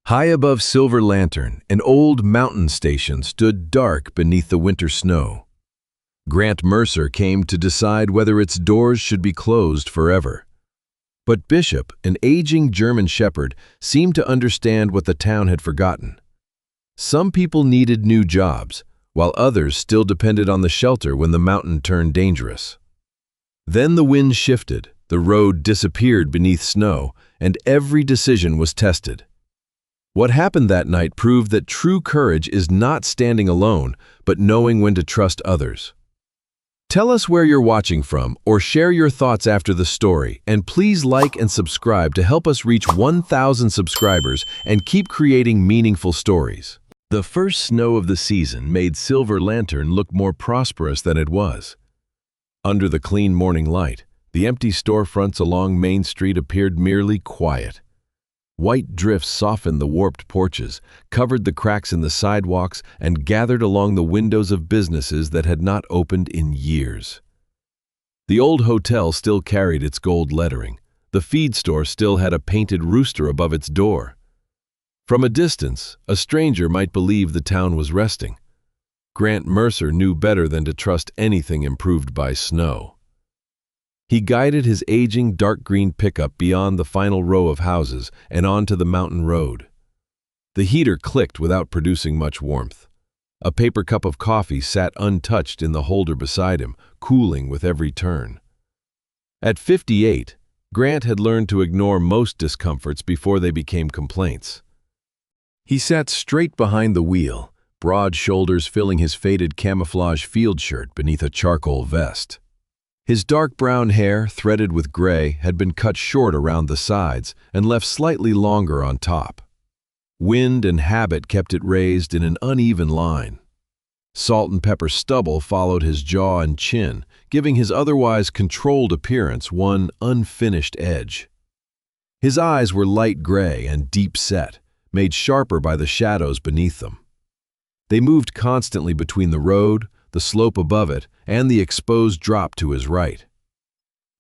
High above Silver Lantern, an old mountain station stood dark beneath the winter snow. Grant Mercer came to decide whether its doors should be closed forever. But Bishop, an aging German shepherd, seemed to understand what the town had forgotten. Some people needed new jobs, while others still depended on the shelter when the mountain turned dangerous. Then the wind shifted, the road disappeared beneath snow, and every decision was tested. What happened that night proved that true courage is not standing alone, but knowing when to trust others. Tell us where you're watching from, or share your thoughts after the story, and please like and subscribe to help us reach 1,000 subscribers and keep creating meaningful stories. The first snow of the season made Silver Lantern look more prosperous than it was. Under the clean morning light, the empty storefronts along Main Street appeared merely quiet. White drifts softened the warped porches, covered the cracks in the sidewalks, and gathered along the windows of businesses that had not opened in years. The old hotel still carried its gold lettering. The feed store still had a painted rooster above its door. From a distance, a stranger might believe the town was resting. Grant Mercer knew better than to trust anything improved by snow. He guided his aging dark green pickup beyond the final row of houses and onto the mountain road. The heater clicked without producing much warmth. A paper cup of coffee sat untouched in the holder beside him, cooling with every turn. At 58, Grant had learned to ignore most discomforts before they became complaints. He sat straight behind the wheel, broad shoulders filling his faded camouflage field shirt beneath a charcoal vest. His dark brown hair, threaded with gray, had been cut short around the sides and left slightly longer on top. Wind and habit kept it raised in an uneven line. Salt and pepper stubble followed his jaw and chin, giving his otherwise controlled appearance one unfinished edge. His eyes were light gray and deep-set, made sharper by the shadows beneath them. They moved constantly between the road, the slope above it, and the exposed drop to his right.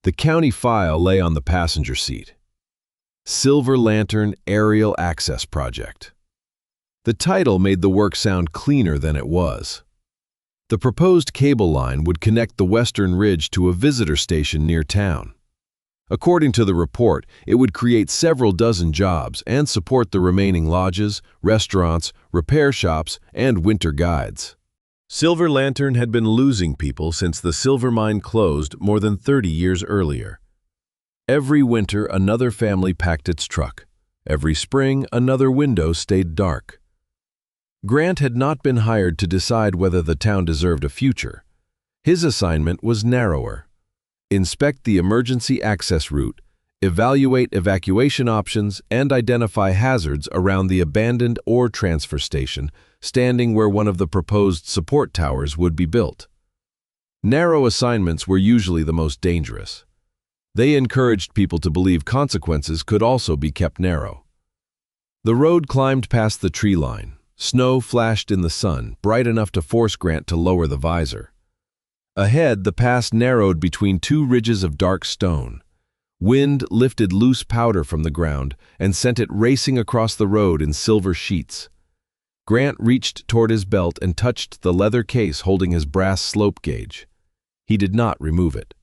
The county file lay on the passenger seat. Silver Lantern Aerial Access Project. The title made the work sound cleaner than it was. The proposed cable line would connect the western ridge to a visitor station near town. According to the report, it would create several dozen jobs and support the remaining lodges, restaurants, repair shops, and winter guides. Silver Lantern had been losing people since the silver mine closed more than 30 years earlier. Every winter, another family packed its truck. Every spring, another window stayed dark. Grant had not been hired to decide whether the town deserved a future. His assignment was narrower. Inspect the emergency access route, evaluate evacuation options, and identify hazards around the abandoned ore transfer station, standing where one of the proposed support towers would be built. Narrow assignments were usually the most dangerous. They encouraged people to believe consequences could also be kept narrow. The road climbed past the tree line. Snow flashed in the sun, bright enough to force Grant to lower the visor. Ahead, the pass narrowed between two ridges of dark stone. Wind lifted loose powder from the ground and sent it racing across the road in silver sheets. Grant reached toward his belt and touched the leather case holding his brass slope gauge. He did not remove it.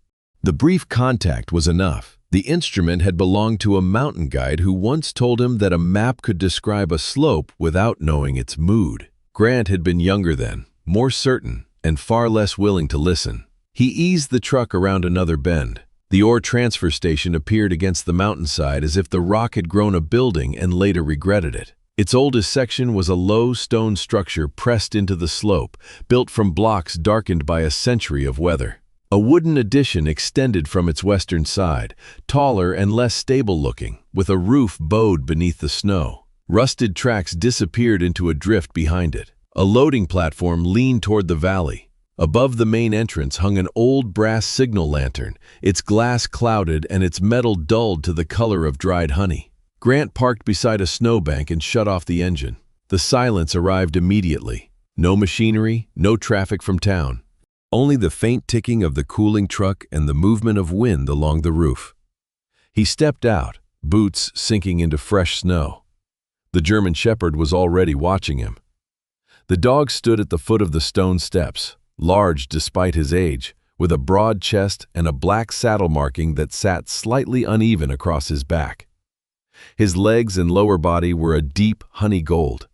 The brief contact was enough. The instrument had belonged to a mountain guide who once told him that a map could describe a slope without knowing its mood. Grant had been younger then, more certain, and far less willing to listen. He eased the truck around another bend. The ore transfer station appeared against the mountainside as if the rock had grown a building and later regretted it. Its oldest section was a low stone structure pressed into the slope, built from blocks darkened by a century of weather. A wooden addition extended from its western side, taller and less stable-looking, with a roof bowed beneath the snow. Rusted tracks disappeared into a drift behind it. A loading platform leaned toward the valley. Above the main entrance hung an old brass signal lantern, its glass clouded and its metal dulled to the color of dried honey. Grant parked beside a snowbank and shut off the engine. The silence arrived immediately. No machinery, no traffic from town. Only the faint ticking of the cooling truck and the movement of wind along the roof. He stepped out, boots sinking into fresh snow. The German Shepherd was already watching him. The dog stood at the foot of the stone steps, large despite his age, with a broad chest and a black saddle marking that sat slightly uneven across his back. His legs and lower body were a deep honey gold.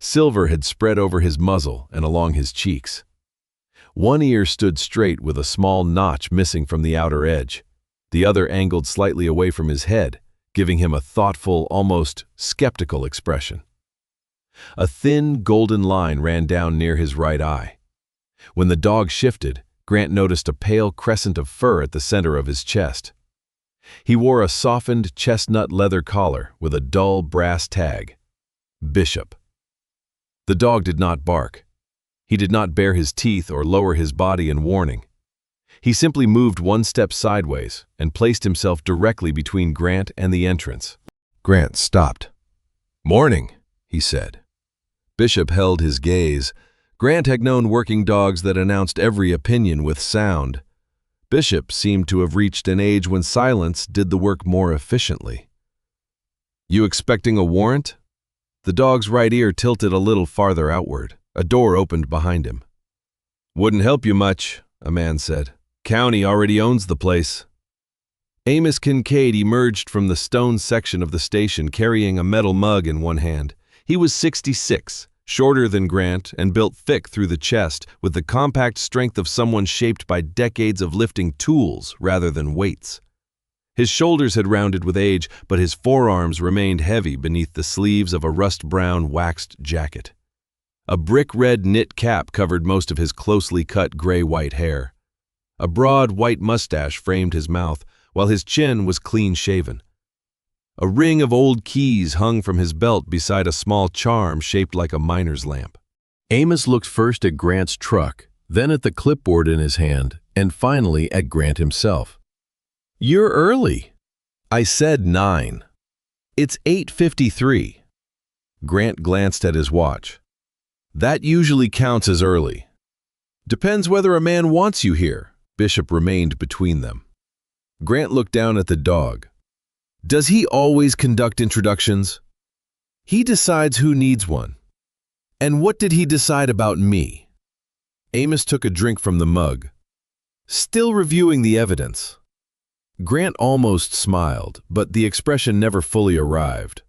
Silver had spread over his muzzle and along his cheeks. One ear stood straight with a small notch missing from the outer edge. The other angled slightly away from his head, giving him a thoughtful, almost skeptical expression. A thin, golden line ran down near his right eye. When the dog shifted, Grant noticed a pale crescent of fur at the center of his chest. He wore a softened chestnut leather collar with a dull brass tag. Bishop. The dog did not bark. He did not bare his teeth or lower his body in warning. He simply moved one step sideways and placed himself directly between Grant and the entrance. Grant stopped. "Morning," he said. Bishop held his gaze. Grant had known working dogs that announced every opinion with sound. Bishop seemed to have reached an age when silence did the work more efficiently. "You expecting a warrant?" The dog's right ear tilted a little farther outward. A door opened behind him. "Wouldn't help you much," a man said. "County already owns the place." Amos Kincaid emerged from the stone section of the station carrying a metal mug in one hand. He was 66, shorter than Grant and built thick through the chest with the compact strength of someone shaped by decades of lifting tools rather than weights. His shoulders had rounded with age, but his forearms remained heavy beneath the sleeves of a rust-brown waxed jacket. A brick-red knit cap covered most of his closely cut gray-white hair. A broad white mustache framed his mouth, while his chin was clean-shaven. A ring of old keys hung from his belt beside a small charm shaped like a miner's lamp. Amos looked first at Grant's truck, then at the clipboard in his hand, and finally at Grant himself. "You're early." "I said 9. It's 8:53. Grant glanced at his watch. "That usually counts as early." "Depends whether a man wants you here." Bishop remained between them. Grant looked down at the dog. "Does he always conduct introductions?" "He decides who needs one." "And what did he decide about me?" Amos took a drink from the mug. "Still reviewing the evidence." Grant almost smiled, but the expression never fully arrived.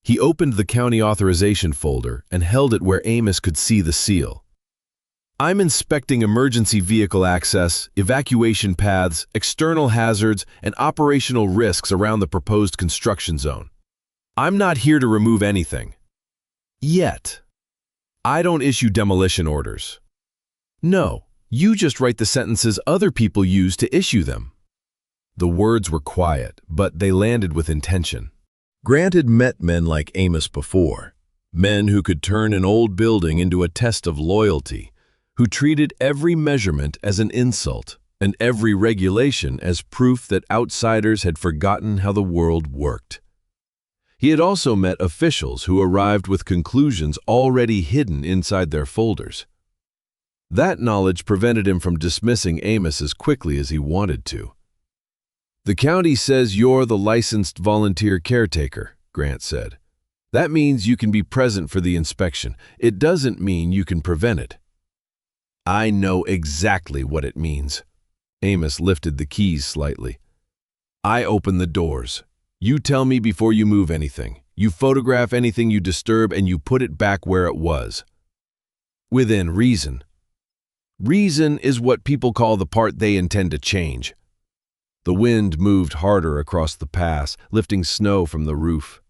He opened the county authorization folder and held it where Amos could see the seal. "I'm inspecting emergency vehicle access, evacuation paths, external hazards, and operational risks around the proposed construction zone. I'm not here to remove anything. Yet. I don't issue demolition orders." "No, you just write the sentences other people use to issue them." The words were quiet, but they landed with intention. Grant had met men like Amos before, men who could turn an old building into a test of loyalty, who treated every measurement as an insult and every regulation as proof that outsiders had forgotten how the world worked. He had also met officials who arrived with conclusions already hidden inside their folders. That knowledge prevented him from dismissing Amos as quickly as he wanted to. "The county says you're the licensed volunteer caretaker," Grant said. "That means you can be present for the inspection. It doesn't mean you can prevent it." "I know exactly what it means." Amos lifted the keys slightly. "I open the doors. You tell me before you move anything. You photograph anything you disturb and you put it back where it was. Within reason. Reason is what people call the part they intend to change." The wind moved harder across the pass, lifting snow from the roof.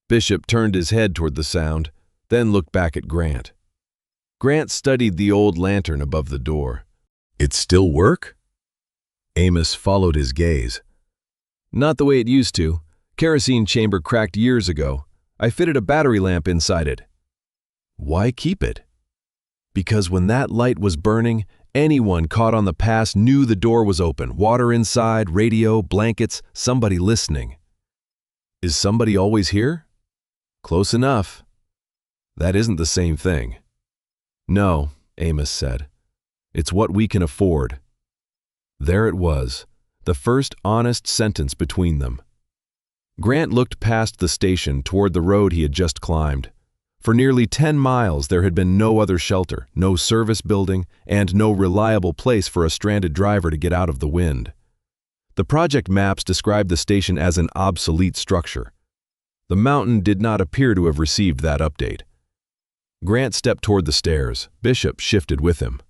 Bishop turned his head toward the sound, then looked back at Grant. Grant studied the old lantern above the door. "It still work?" Amos followed his gaze. "Not the way it used to. Kerosene chamber cracked years ago. I fitted a battery lamp inside it." "Why keep it?" "Because when that light was burning, anyone caught on the pass knew the door was open. Water inside, radio, blankets, somebody listening." "Is somebody always here?" "Close enough." "That isn't the same thing." "No," Amos said. "It's what we can afford." There it was, the first honest sentence between them. Grant looked past the station toward the road he had just climbed. For nearly 10 miles there had been no other shelter, no service building, and no reliable place for a stranded driver to get out of the wind. The project maps described the station as an obsolete structure. The mountain did not appear to have received that update. Grant stepped toward the stairs. Bishop shifted with him.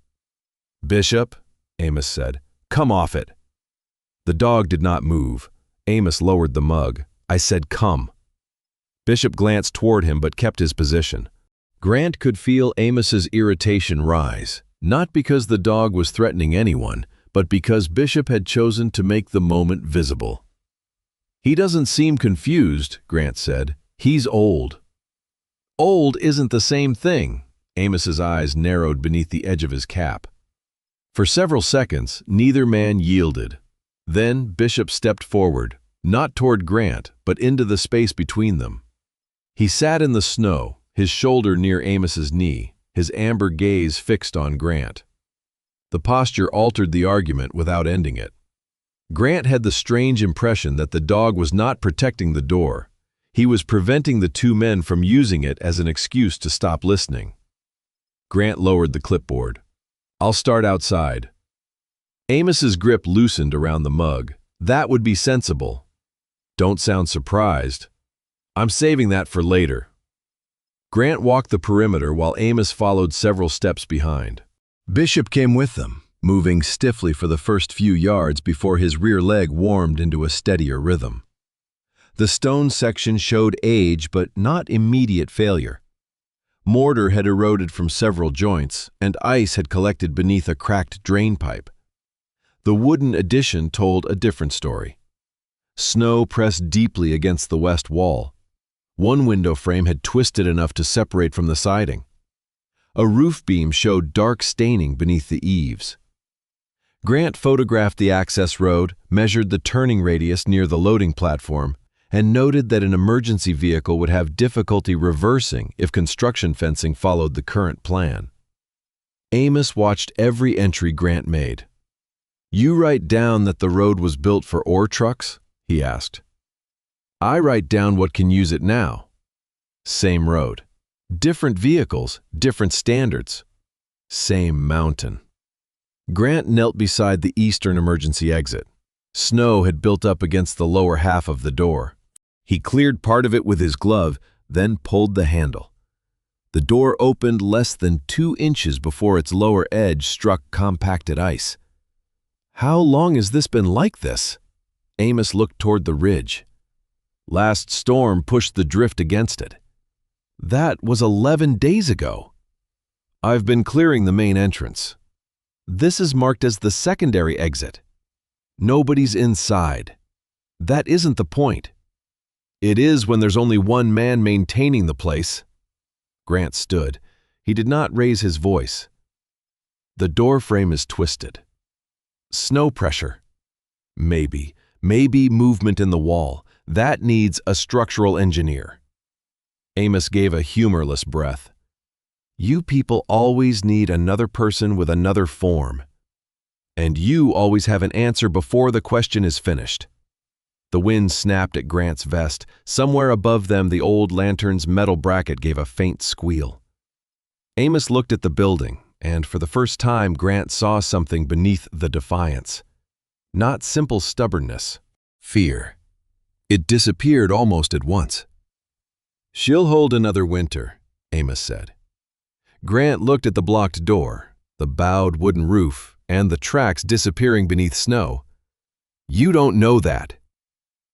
"Bishop," Amos said, "come off it." The dog did not move. Amos lowered the mug. "I said come." Bishop glanced toward him but kept his position. Grant could feel Amos's irritation rise, not because the dog was threatening anyone, but because Bishop had chosen to make the moment visible. "He doesn't seem confused," Grant said. "He's old." "Old isn't the same thing." Amos's eyes narrowed beneath the edge of his cap. For several seconds, neither man yielded. Then Bishop stepped forward, not toward Grant, but into the space between them. He sat in the snow, his shoulder near Amos's knee, his amber gaze fixed on Grant. The posture altered the argument without ending it. Grant had the strange impression that the dog was not protecting the door. He was preventing the two men from using it as an excuse to stop listening. Grant lowered the clipboard. "I'll start outside." Amos's grip loosened around the mug. "That would be sensible." "Don't sound surprised." "I'm saving that for later." Grant walked the perimeter while Amos followed several steps behind. Bishop came with them, moving stiffly for the first few yards before his rear leg warmed into a steadier rhythm. The stone section showed age but not immediate failure. Mortar had eroded from several joints, and ice had collected beneath a cracked drain pipe. The wooden addition told a different story. Snow pressed deeply against the west wall. One window frame had twisted enough to separate from the siding. A roof beam showed dark staining beneath the eaves. Grant photographed the access road, measured the turning radius near the loading platform, and noted that an emergency vehicle would have difficulty reversing if construction fencing followed the current plan. Amos watched every entry Grant made. "You write down that the road was built for ore trucks?" he asked. "I write down what can use it now." "Same road. Different vehicles, different standards. Same mountain." Grant knelt beside the eastern emergency exit. Snow had built up against the lower half of the door. He cleared part of it with his glove, then pulled the handle. The door opened less than 2 inches before its lower edge struck compacted ice. "How long has this been like this?" Amos looked toward the ridge. "Last storm pushed the drift against it." "That was 11 days ago." "I've been clearing the main entrance." "This is marked as the secondary exit." "Nobody's inside." "That isn't the point." "It is when there's only one man maintaining the place." Grant stood. He did not raise his voice. "The door frame is twisted." "Snow pressure." "Maybe. Maybe movement in the wall. That needs a structural engineer." Amos gave a humorless breath. "You people always need another person with another form. And you always have an answer before the question is finished." The wind snapped at Grant's vest. Somewhere above them, the old lantern's metal bracket gave a faint squeal. Amos looked at the building, and for the first time, Grant saw something beneath the defiance. Not simple stubbornness, fear. It disappeared almost at once. "She'll hold another winter," Amos said. Grant looked at the blocked door, the bowed wooden roof, and the tracks disappearing beneath snow. "You don't know that."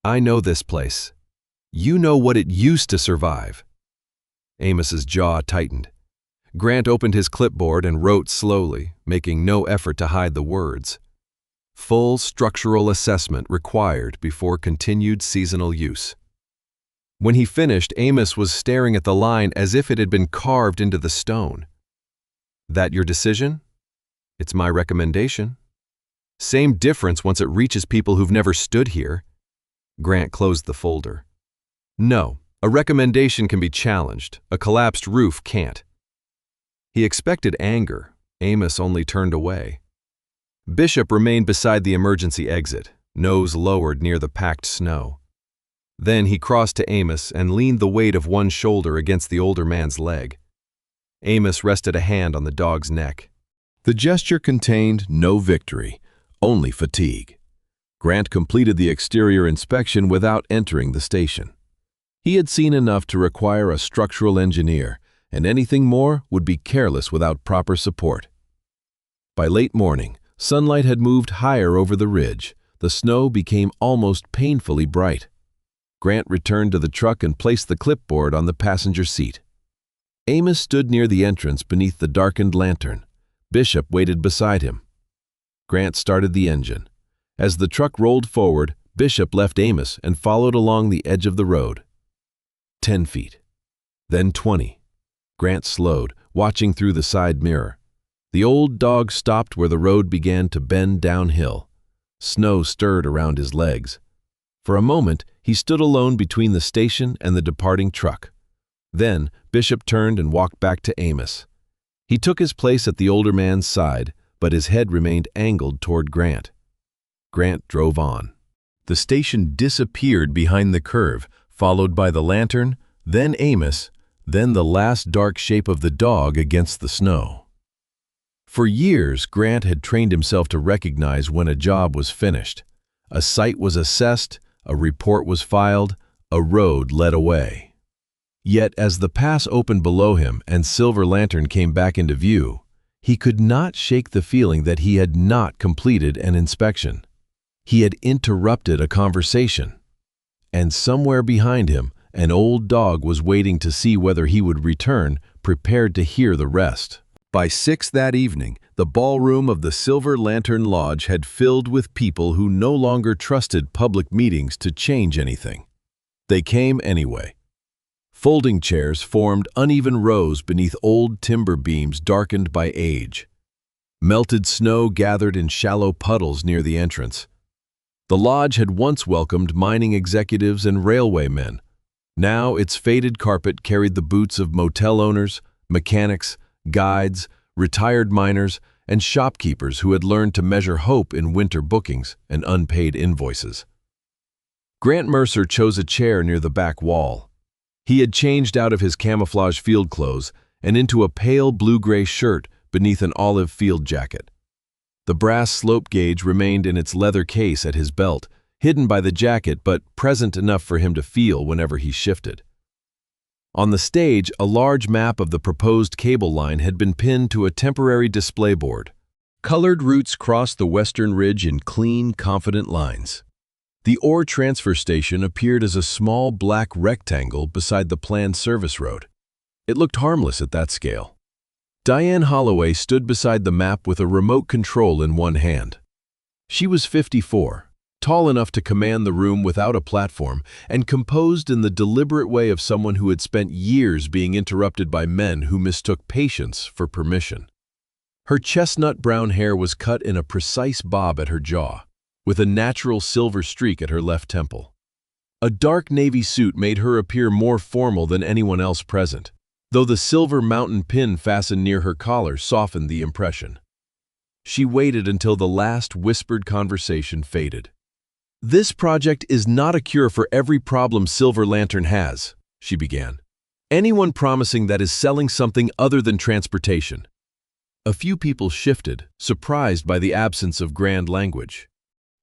"I know this place. You know what it used to survive." Amos's jaw tightened. Grant opened his clipboard and wrote slowly, making no effort to hide the words. "Full structural assessment required before continued seasonal use." When he finished, Amos was staring at the line as if it had been carved into the stone. "That your decision?" "It's my recommendation." "Same difference once it reaches people who've never stood here." Grant closed the folder. "No, a recommendation can be challenged. A collapsed roof can't." He expected anger. Amos only turned away. Bishop remained beside the emergency exit, nose lowered near the packed snow. Then he crossed to Amos and leaned the weight of one shoulder against the older man's leg. Amos rested a hand on the dog's neck. The gesture contained no victory, only fatigue. Grant completed the exterior inspection without entering the station. He had seen enough to require a structural engineer, and anything more would be careless without proper support. By late morning, sunlight had moved higher over the ridge. The snow became almost painfully bright. Grant returned to the truck and placed the clipboard on the passenger seat. Amos stood near the entrance beneath the darkened lantern. Bishop waited beside him. Grant started the engine. As the truck rolled forward, Bishop left Amos and followed along the edge of the road. 10 feet. Then 20. Grant slowed, watching through the side mirror. The old dog stopped where the road began to bend downhill. Snow stirred around his legs. For a moment, he stood alone between the station and the departing truck. Then, Bishop turned and walked back to Amos. He took his place at the older man's side, but his head remained angled toward Grant. Grant drove on. The station disappeared behind the curve, followed by the lantern, then Amos, then the last dark shape of the dog against the snow. For years, Grant had trained himself to recognize when a job was finished. A site was assessed, a report was filed, a road led away. Yet as the pass opened below him and Silver Lantern came back into view, he could not shake the feeling that he had not completed an inspection. He had interrupted a conversation. And somewhere behind him, an old dog was waiting to see whether he would return, prepared to hear the rest. By 6 that evening, the ballroom of the Silver Lantern Lodge had filled with people who no longer trusted public meetings to change anything. They came anyway. Folding chairs formed uneven rows beneath old timber beams darkened by age. Melted snow gathered in shallow puddles near the entrance. The lodge had once welcomed mining executives and railway men. Now its faded carpet carried the boots of motel owners, mechanics, guides, retired miners, and shopkeepers who had learned to measure hope in winter bookings and unpaid invoices. Grant Mercer chose a chair near the back wall. He had changed out of his camouflage field clothes and into a pale blue-gray shirt beneath an olive field jacket. The brass slope gauge remained in its leather case at his belt, hidden by the jacket but present enough for him to feel whenever he shifted. On the stage, a large map of the proposed cable line had been pinned to a temporary display board. Colored routes crossed the western ridge in clean, confident lines. The ore transfer station appeared as a small black rectangle beside the planned service road. It looked harmless at that scale. Diane Holloway stood beside the map with a remote control in one hand. She was 54, tall enough to command the room without a platform, and composed in the deliberate way of someone who had spent years being interrupted by men who mistook patience for permission. Her chestnut brown hair was cut in a precise bob at her jaw, with a natural silver streak at her left temple. A dark navy suit made her appear more formal than anyone else present, though the silver mountain pin fastened near her collar softened the impression. She waited until the last whispered conversation faded. "This project is not a cure for every problem Silver Lantern has," she began. "Anyone promising that is selling something other than transportation." A few people shifted, surprised by the absence of grand language.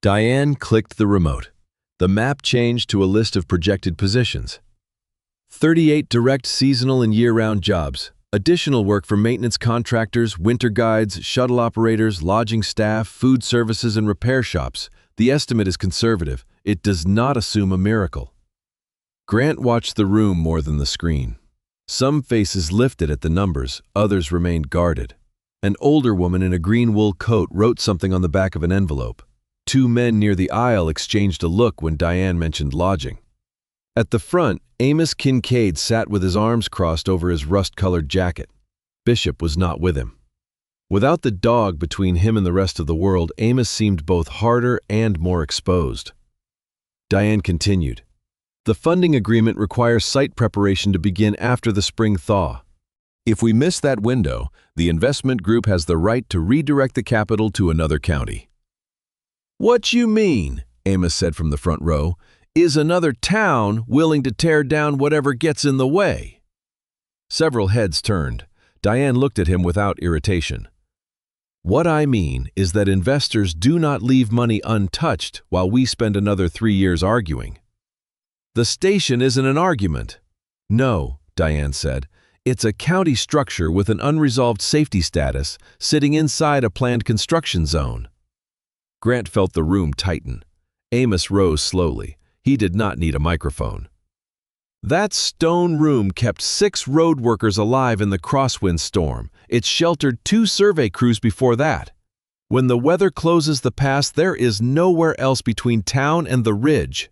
Diane clicked the remote. The map changed to a list of projected positions. 38 direct seasonal and year-round jobs. Additional work for maintenance contractors, winter guides, shuttle operators, lodging staff, food services, and repair shops. The estimate is conservative. It does not assume a miracle. Grant watched the room more than the screen. Some faces lifted at the numbers, others remained guarded. An older woman in a green wool coat wrote something on the back of an envelope. 2 men near the aisle exchanged a look when Diane mentioned lodging. At the front, Amos Kincaid sat with his arms crossed over his rust-colored jacket. Bishop was not with him. Without the dog between him and the rest of the world, Amos seemed both harder and more exposed. Diane continued. "The funding agreement requires site preparation to begin after the spring thaw. If we miss that window, the investment group has the right to redirect the capital to another county." "What you mean?" Amos said from the front row. is another town willing to tear down whatever gets in the way. Several heads turned. Diane looked at him without irritation. What I mean is that investors do not leave money untouched while we spend another 3 years arguing. The station isn't an argument. No, Diane said. It's a county structure with an unresolved safety status sitting inside a planned construction zone. Grant felt the room tighten. Amos rose slowly. He did not need a microphone. That stone room kept 6 road workers alive in the crosswind storm. It sheltered 2 survey crews before that. When the weather closes the pass, there is nowhere else between town and the ridge.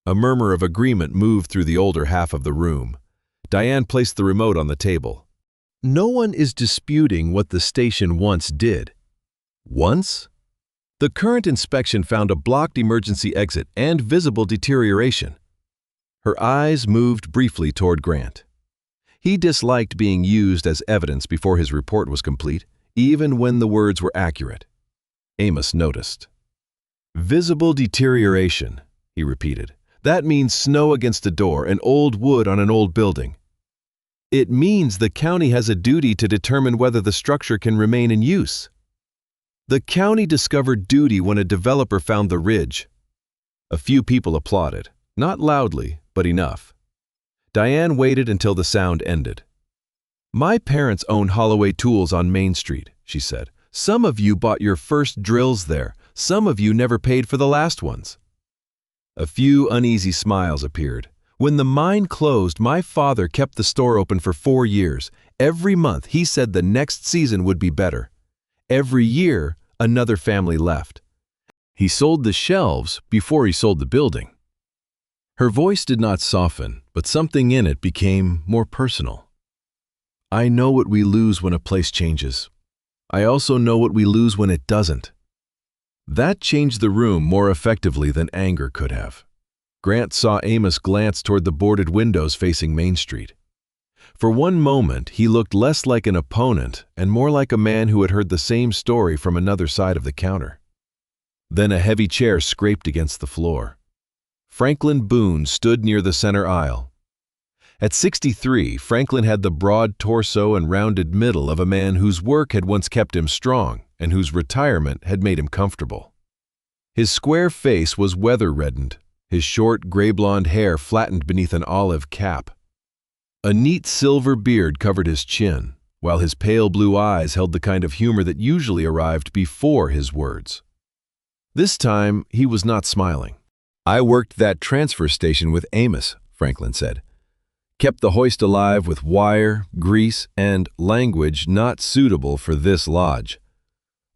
A murmur of agreement moved through the older half of the room. Diane placed the remote on the table. No one is disputing what the station once did. Once? The current inspection found a blocked emergency exit and visible deterioration. Her eyes moved briefly toward Grant. He disliked being used as evidence before his report was complete, even when the words were accurate. Amos noticed. Visible deterioration, he repeated. That means snow against a door and old wood on an old building. It means the county has a duty to determine whether the structure can remain in use. The county discovered duty when a developer found the ridge. A few people applauded, not loudly, but enough. Diane waited until the sound ended. My parents own Holloway Tools on Main Street, she said. Some of you bought your first drills there. Some of you never paid for the last ones. A few uneasy smiles appeared. When the mine closed, my father kept the store open for 4 years. Every month, he said the next season would be better. Every year, another family left. He sold the shelves before he sold the building. Her voice did not soften, but something in it became more personal. I know what we lose when a place changes. I also know what we lose when it doesn't. That changed the room more effectively than anger could have. Grant saw Amos glance toward the boarded windows facing Main Street. For one moment, he looked less like an opponent and more like a man who had heard the same story from another side of the counter. Then a heavy chair scraped against the floor. Franklin Boone stood near the center aisle. At 63, Franklin had the broad torso and rounded middle of a man whose work had once kept him strong and whose retirement had made him comfortable. His square face was weather-reddened, his short gray-blonde hair flattened beneath an olive cap. A neat silver beard covered his chin, while his pale blue eyes held the kind of humor that usually arrived before his words. This time, he was not smiling. I worked that transfer station with Amos, Franklin said. Kept the hoist alive with wire, grease, and language not suitable for this lodge.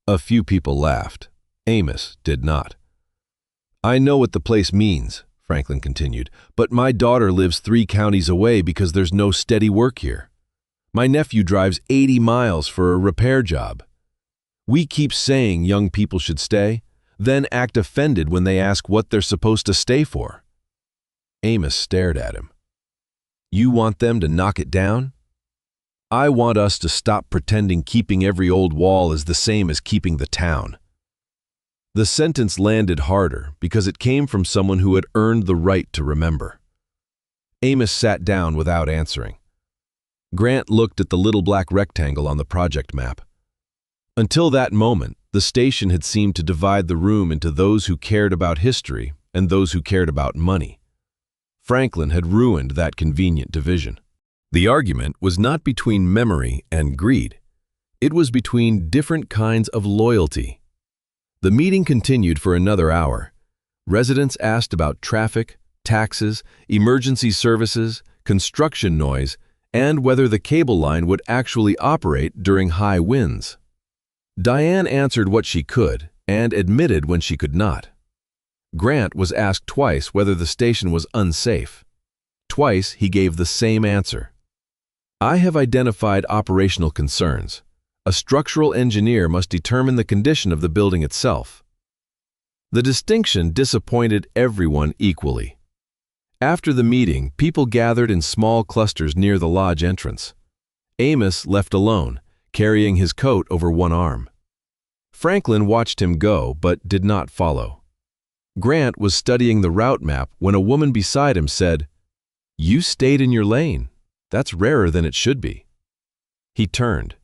A few people laughed. Amos did not. I know what the place means, Franklin continued, but my daughter lives 3 counties away because there's no steady work here. My nephew drives 80 miles for a repair job. We keep saying young people should stay, then act offended when they ask what they're supposed to stay for. Amos stared at him. You want them to knock it down? I want us to stop pretending keeping every old wall is the same as keeping the town. The sentence landed harder because it came from someone who had earned the right to remember. Amos sat down without answering. Grant looked at the little black rectangle on the project map. Until that moment, the station had seemed to divide the room into those who cared about history and those who cared about money. Franklin had ruined that convenient division. The argument was not between memory and greed. It was between different kinds of loyalty. The meeting continued for another hour. Residents asked about traffic, taxes, emergency services, construction noise, and whether the cable line would actually operate during high winds. Diane answered what she could and admitted when she could not. Grant was asked twice whether the station was unsafe. Twice he gave the same answer. I have identified operational concerns. A structural engineer must determine the condition of the building itself. The distinction disappointed everyone equally. After the meeting, people gathered in small clusters near the lodge entrance. Amos left alone, carrying his coat over one arm. Franklin watched him go, but did not follow. Grant was studying the route map when a woman beside him said, "You stayed in your lane. That's rarer than it should be." He turned.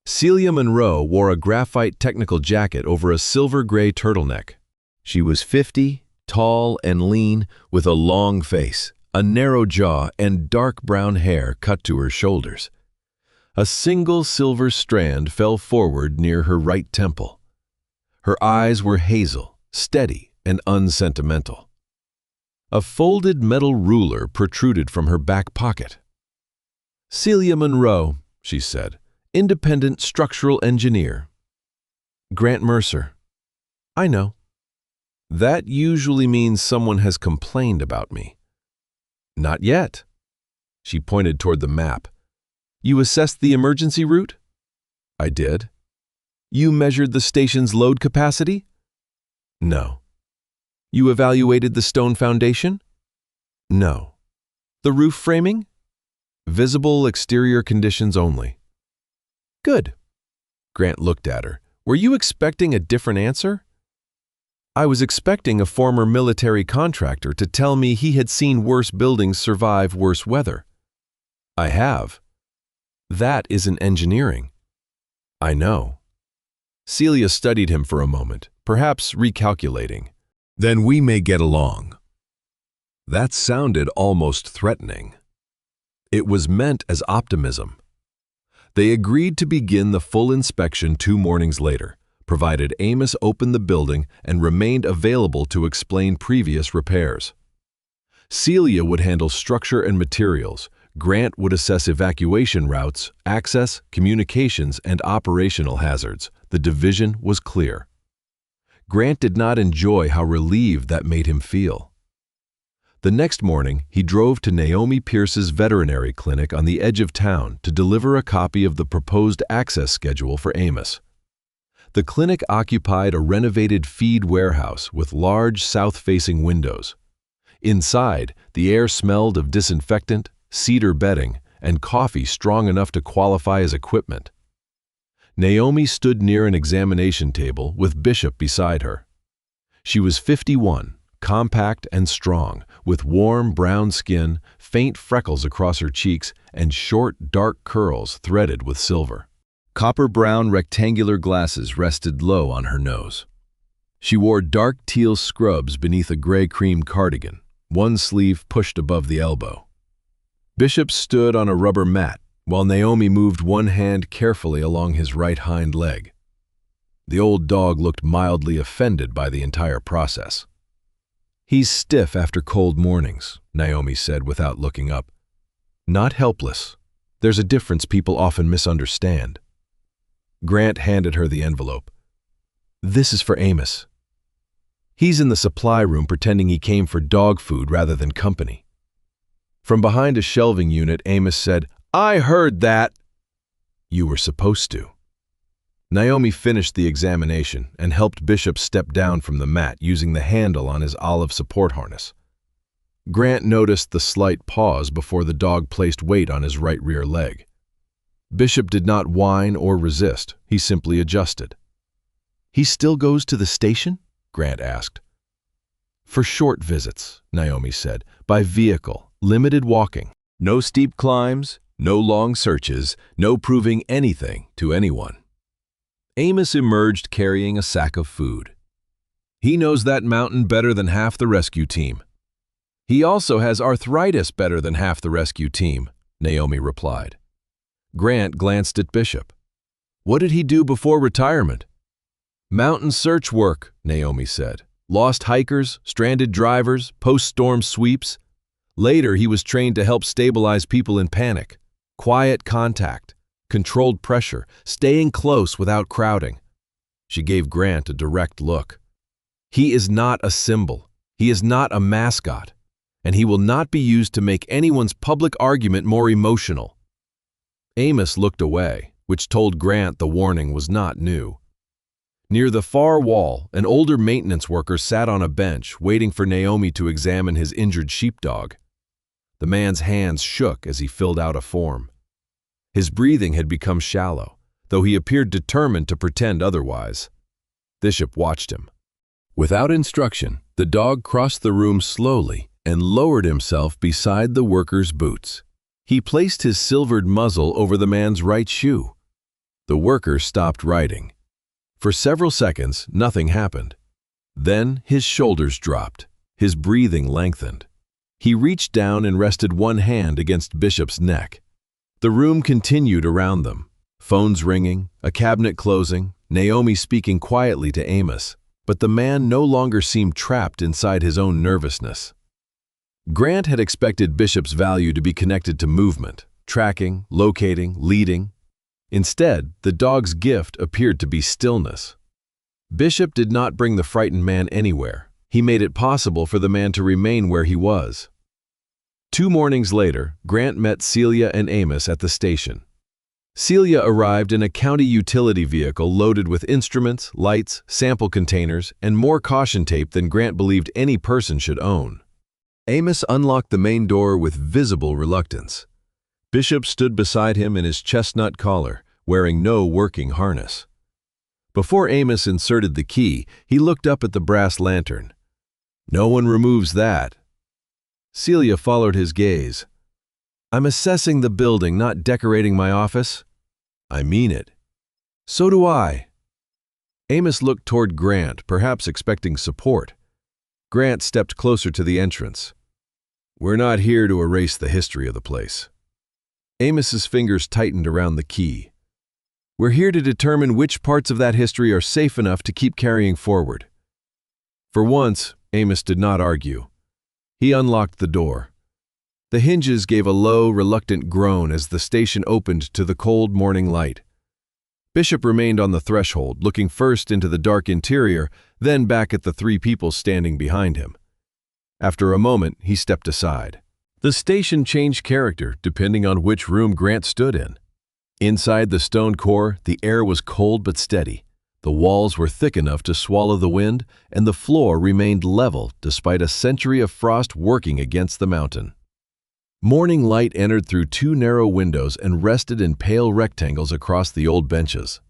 Celia Monroe wore a graphite technical jacket over a silver-gray turtleneck. She was 50, tall and lean, with a long face, a narrow jaw, and dark brown hair cut to her shoulders. A single silver strand fell forward near her right temple. Her eyes were hazel, steady, and unsentimental. A folded metal ruler protruded from her back pocket. "Celia Monroe," she said, "independent structural engineer." "Grant Mercer." "I know." "That usually means someone has complained about me." "Not yet." She pointed toward the map. "You assessed the emergency route?" "I did." "You measured the station's load capacity?" "No." "You evaluated the stone foundation?" "No." "The roof framing?" "Visible exterior conditions only." "Good." Grant looked at her. "Were you expecting a different answer?" "I was expecting a former military contractor to tell me he had seen worse buildings survive worse weather." "I have." "That isn't engineering." "I know." Celia studied him for a moment, perhaps recalculating. "Then we may get along." That sounded almost threatening. It was meant as optimism. They agreed to begin the full inspection 2 mornings later, provided Amos opened the building and remained available to explain previous repairs. Celia would handle structure and materials. Grant would assess evacuation routes, access, communications, and operational hazards. The division was clear. Grant did not enjoy how relieved that made him feel. The next morning, he drove to Naomi Pierce's veterinary clinic on the edge of town to deliver a copy of the proposed access schedule for Amos. The clinic occupied a renovated feed warehouse with large south-facing windows. Inside, the air smelled of disinfectant, cedar bedding, and coffee strong enough to qualify as equipment. Naomi stood near an examination table with Bishop beside her. She was 51, compact and strong, with warm brown skin, faint freckles across her cheeks, and short, dark curls threaded with silver. Copper-brown rectangular glasses rested low on her nose. She wore dark teal scrubs beneath a gray-cream cardigan, one sleeve pushed above the elbow. Bishop stood on a rubber mat, while Naomi moved one hand carefully along his right hind leg. The old dog looked mildly offended by the entire process. "He's stiff after cold mornings," Naomi said without looking up. "Not helpless. There's a difference people often misunderstand." Grant handed her the envelope. "This is for Amos. He's in the supply room pretending he came for dog food rather than company." From behind a shelving unit, Amos said, "I heard that." "You were supposed to." Naomi finished the examination and helped Bishop step down from the mat using the handle on his olive support harness. Grant noticed the slight pause before the dog placed weight on his right rear leg. Bishop did not whine or resist, he simply adjusted. "He still goes to the station?" Grant asked. "For short visits," Naomi said, "by vehicle, limited walking. No steep climbs, no long searches, no proving anything to anyone." Amos emerged carrying a sack of food. "He knows that mountain better than half the rescue team." "He also has arthritis better than half the rescue team," Naomi replied. Grant glanced at Bishop. "What did he do before retirement?" "Mountain search work," Naomi said. "Lost hikers, stranded drivers, post-storm sweeps. Later, he was trained to help stabilize people in panic. Quiet contact, controlled pressure, staying close without crowding." She gave Grant a direct look. "He is not a symbol. He is not a mascot. And he will not be used to make anyone's public argument more emotional." Amos looked away, which told Grant the warning was not new. Near the far wall, an older maintenance worker sat on a bench waiting for Naomi to examine his injured sheepdog. The man's hands shook as he filled out a form. His breathing had become shallow, though he appeared determined to pretend otherwise. Bishop watched him. Without instruction, the dog crossed the room slowly and lowered himself beside the worker's boots. He placed his silvered muzzle over the man's right shoe. The worker stopped writing. For several seconds, nothing happened. Then his shoulders dropped. His breathing lengthened. He reached down and rested one hand against Bishop's neck. The room continued around them. Phones ringing, a cabinet closing, Naomi speaking quietly to Amos. But the man no longer seemed trapped inside his own nervousness. Grant had expected Bishop's value to be connected to movement, tracking, locating, leading. Instead, the dog's gift appeared to be stillness. Bishop did not bring the frightened man anywhere. He made it possible for the man to remain where he was. 2 mornings later, Grant met Celia and Amos at the station. Celia arrived in a county utility vehicle loaded with instruments, lights, sample containers, and more caution tape than Grant believed any person should own. Amos unlocked the main door with visible reluctance. Bishop stood beside him in his chestnut collar, wearing no working harness. Before Amos inserted the key, he looked up at the brass lantern. "No one removes that." Celia followed his gaze. "I'm assessing the building, not decorating my office." "I mean it." "So do I." Amos looked toward Grant, perhaps expecting support. Grant stepped closer to the entrance. "We're not here to erase the history of the place." Amos's fingers tightened around the key. "We're here to determine which parts of that history are safe enough to keep carrying forward." For once, Amos did not argue. He unlocked the door. The hinges gave a low, reluctant groan as the station opened to the cold morning light. Bishop remained on the threshold, looking first into the dark interior, then back at the 3 people standing behind him. After a moment, he stepped aside. The station changed character depending on which room Grant stood in. Inside the stone core, the air was cold but steady. The walls were thick enough to swallow the wind, and the floor remained level despite a century of frost working against the mountain. Morning light entered through 2 narrow windows and rested in pale rectangles across the old benches.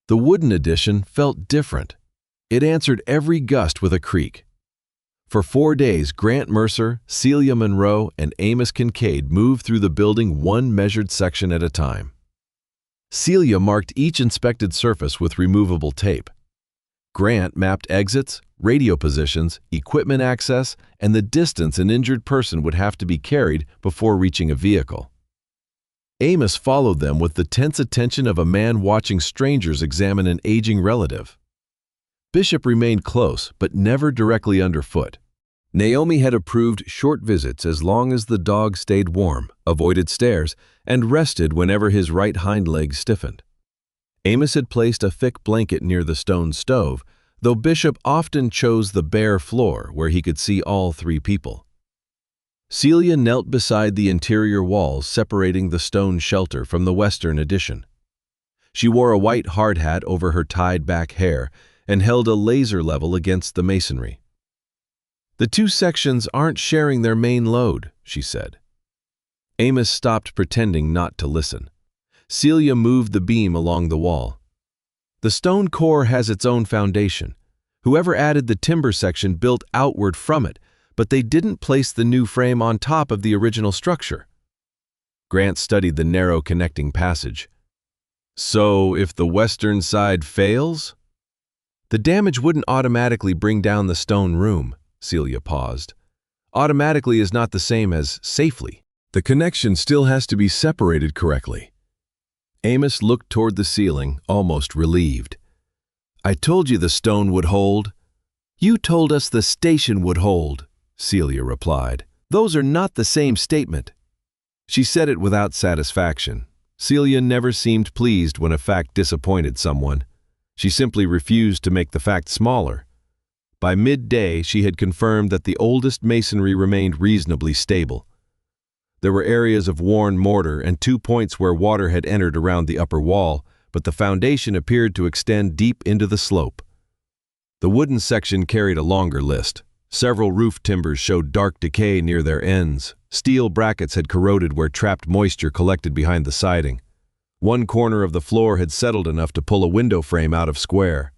The wooden addition felt different. It answered every gust with a creak. For 4 days, Grant Mercer, Celia Monroe, and Amos Kincaid moved through the building one measured section at a time. Celia marked each inspected surface with removable tape. Grant mapped exits, radio positions, equipment access, and the distance an injured person would have to be carried before reaching a vehicle. Amos followed them with the tense attention of a man watching strangers examine an aging relative. Bishop remained close, but never directly underfoot. Naomi had approved short visits as long as the dog stayed warm, avoided stairs, and rested whenever his right hind leg stiffened. Amos had placed a thick blanket near the stone stove, though Bishop often chose the bare floor where he could see all 3 people. Celia knelt beside the interior walls separating the stone shelter from the western addition. She wore a white hard hat over her tied-back hair and held a laser level against the masonry. "The 2 sections aren't sharing their main load," she said. Amos stopped pretending not to listen. Celia moved the beam along the wall. "The stone core has its own foundation. Whoever added the timber section built outward from it, but they didn't place the new frame on top of the original structure." Grant studied the narrow connecting passage. "So if the western side fails?" "The damage wouldn't automatically bring down the stone room." Celia paused. "Automatically is not the same as safely. The connection still has to be separated correctly." Amos looked toward the ceiling, almost relieved. "I told you the stone would hold." "You told us the station would hold," Celia replied. "Those are not the same statement." She said it without satisfaction. Celia never seemed pleased when a fact disappointed someone. She simply refused to make the fact smaller. By midday, she had confirmed that the oldest masonry remained reasonably stable. There were areas of worn mortar and 2 points where water had entered around the upper wall, but the foundation appeared to extend deep into the slope. The wooden section carried a longer list. Several roof timbers showed dark decay near their ends. Steel brackets had corroded where trapped moisture collected behind the siding. One corner of the floor had settled enough to pull a window frame out of square.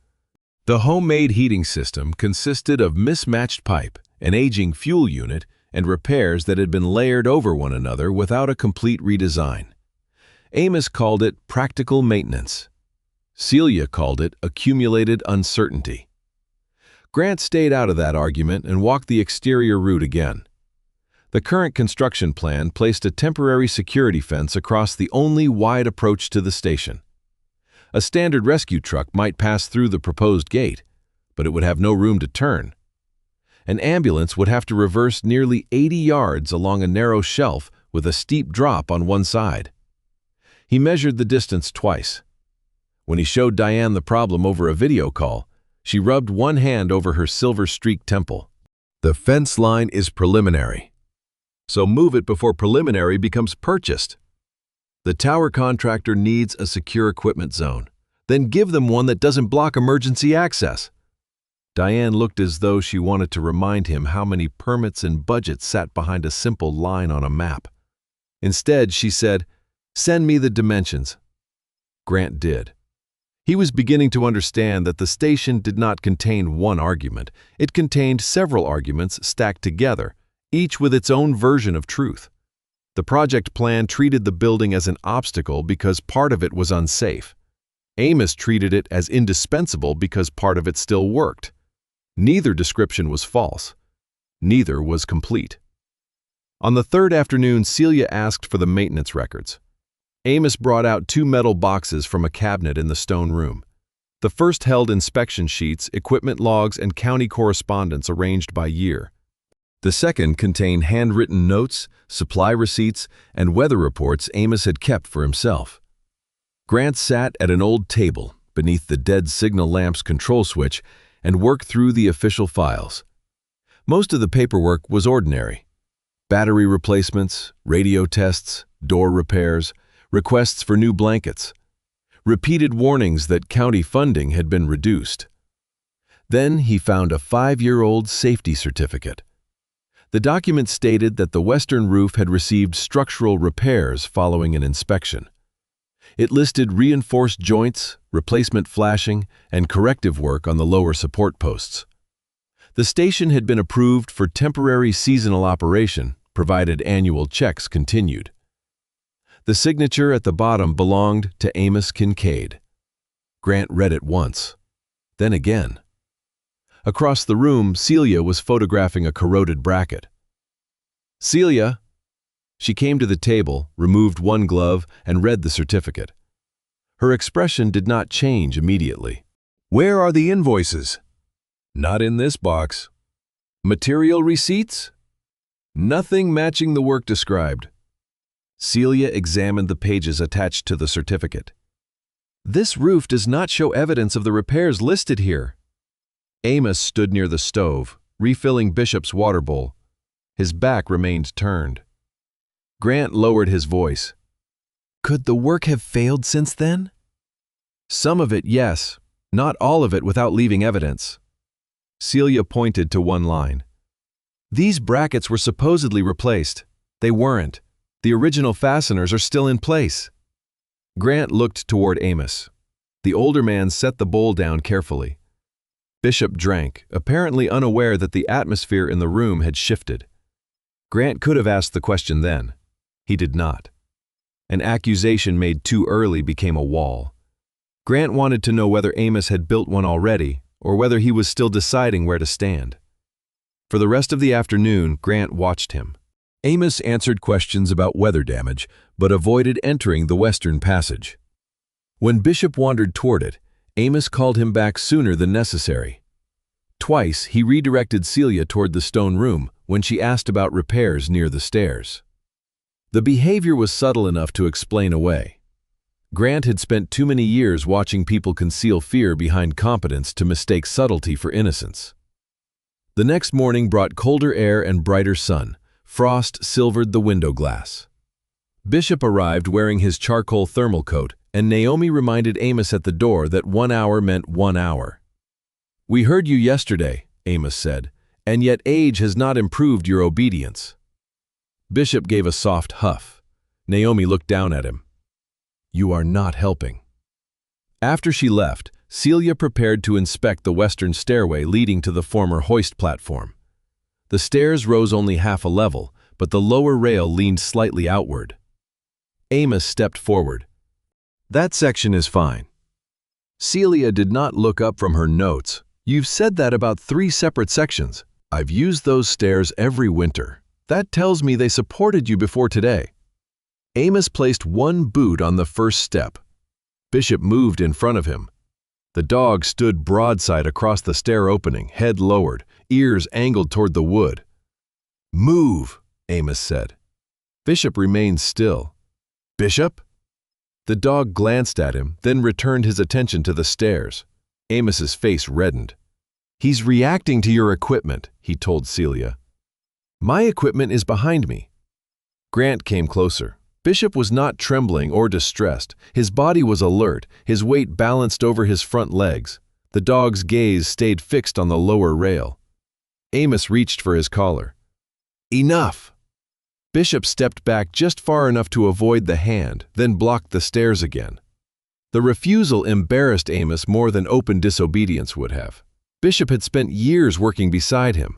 The homemade heating system consisted of mismatched pipe, an aging fuel unit, and repairs that had been layered over one another without a complete redesign. Amos called it practical maintenance. Celia called it accumulated uncertainty. Grant stayed out of that argument and walked the exterior route again. The current construction plan placed a temporary security fence across the only wide approach to the station. A standard rescue truck might pass through the proposed gate, but it would have no room to turn. An ambulance would have to reverse nearly 80 yards along a narrow shelf with a steep drop on one side. He measured the distance twice. When he showed Diane the problem over a video call, she rubbed one hand over her silver-streaked temple. The fence line is preliminary, so move it before preliminary becomes purchased. The tower contractor needs a secure equipment zone. Then give them one that doesn't block emergency access. Diane looked as though she wanted to remind him how many permits and budgets sat behind a simple line on a map. Instead, she said, "Send me the dimensions." Grant did. He was beginning to understand that the station did not contain one argument. It contained several arguments stacked together, each with its own version of truth. The project plan treated the building as an obstacle because part of it was unsafe. Amos treated it as indispensable because part of it still worked. Neither description was false. Neither was complete. On the third afternoon, Celia asked for the maintenance records. Amos brought out 2 metal boxes from a cabinet in the stone room. The first held inspection sheets, equipment logs, and county correspondence arranged by year. The second contained handwritten notes, supply receipts, and weather reports Amos had kept for himself. Grant sat at an old table beneath the dead signal lamp's control switch and worked through the official files. Most of the paperwork was ordinary. Battery replacements, radio tests, door repairs, requests for new blankets, repeated warnings that county funding had been reduced. Then he found a 5-year-old safety certificate. The document stated that the western roof had received structural repairs following an inspection. It listed reinforced joints, replacement flashing, and corrective work on the lower support posts. The station had been approved for temporary seasonal operation, provided annual checks continued. The signature at the bottom belonged to Amos Kincaid. Grant read it once, then again. Across the room, Celia was photographing a corroded bracket. "Celia!" She came to the table, removed one glove, and read the certificate. Her expression did not change immediately. "Where are the invoices?" "Not in this box." "Material receipts?" "Nothing matching the work described." Celia examined the pages attached to the certificate. "This roof does not show evidence of the repairs listed here." Amos stood near the stove, refilling Bishop's water bowl. His back remained turned. Grant lowered his voice. "Could the work have failed since then?" "Some of it, yes. Not all of it without leaving evidence." Celia pointed to one line. "These brackets were supposedly replaced. They weren't. The original fasteners are still in place." Grant looked toward Amos. The older man set the bowl down carefully. Bishop drank, apparently unaware that the atmosphere in the room had shifted. Grant could have asked the question then. He did not. An accusation made too early became a wall. Grant wanted to know whether Amos had built one already, or whether he was still deciding where to stand. For the rest of the afternoon, Grant watched him. Amos answered questions about weather damage, but avoided entering the western passage. When Bishop wandered toward it, Amos called him back sooner than necessary. Twice, he redirected Celia toward the stone room when she asked about repairs near the stairs. The behavior was subtle enough to explain away. Grant had spent too many years watching people conceal fear behind competence to mistake subtlety for innocence. The next morning brought colder air and brighter sun. Frost silvered the window glass. Bishop arrived wearing his charcoal thermal coat, and Naomi reminded Amos at the door that 1 hour meant 1 hour. "We heard you yesterday," Amos said, "and yet age has not improved your obedience." Bishop gave a soft huff. Naomi looked down at him. "You are not helping." After she left, Celia prepared to inspect the western stairway leading to the former hoist platform. The stairs rose only half a level, but the lower rail leaned slightly outward. Amos stepped forward. "That section is fine." Celia did not look up from her notes. "You've said that about 3 separate sections. I've used those stairs every winter. That tells me they supported you before today." Amos placed one boot on the first step. Bishop moved in front of him. The dog stood broadside across the stair opening, head lowered, ears angled toward the wood. "Move," Amos said. Bishop remained still. "Bishop?" The dog glanced at him, then returned his attention to the stairs. Amos's face reddened. "He's reacting to your equipment," he told Celia. "My equipment is behind me." Grant came closer. Bishop was not trembling or distressed. His body was alert, his weight balanced over his front legs. The dog's gaze stayed fixed on the lower rail. Amos reached for his collar. "Enough!" Bishop stepped back just far enough to avoid the hand, then blocked the stairs again. The refusal embarrassed Amos more than open disobedience would have. Bishop had spent years working beside him.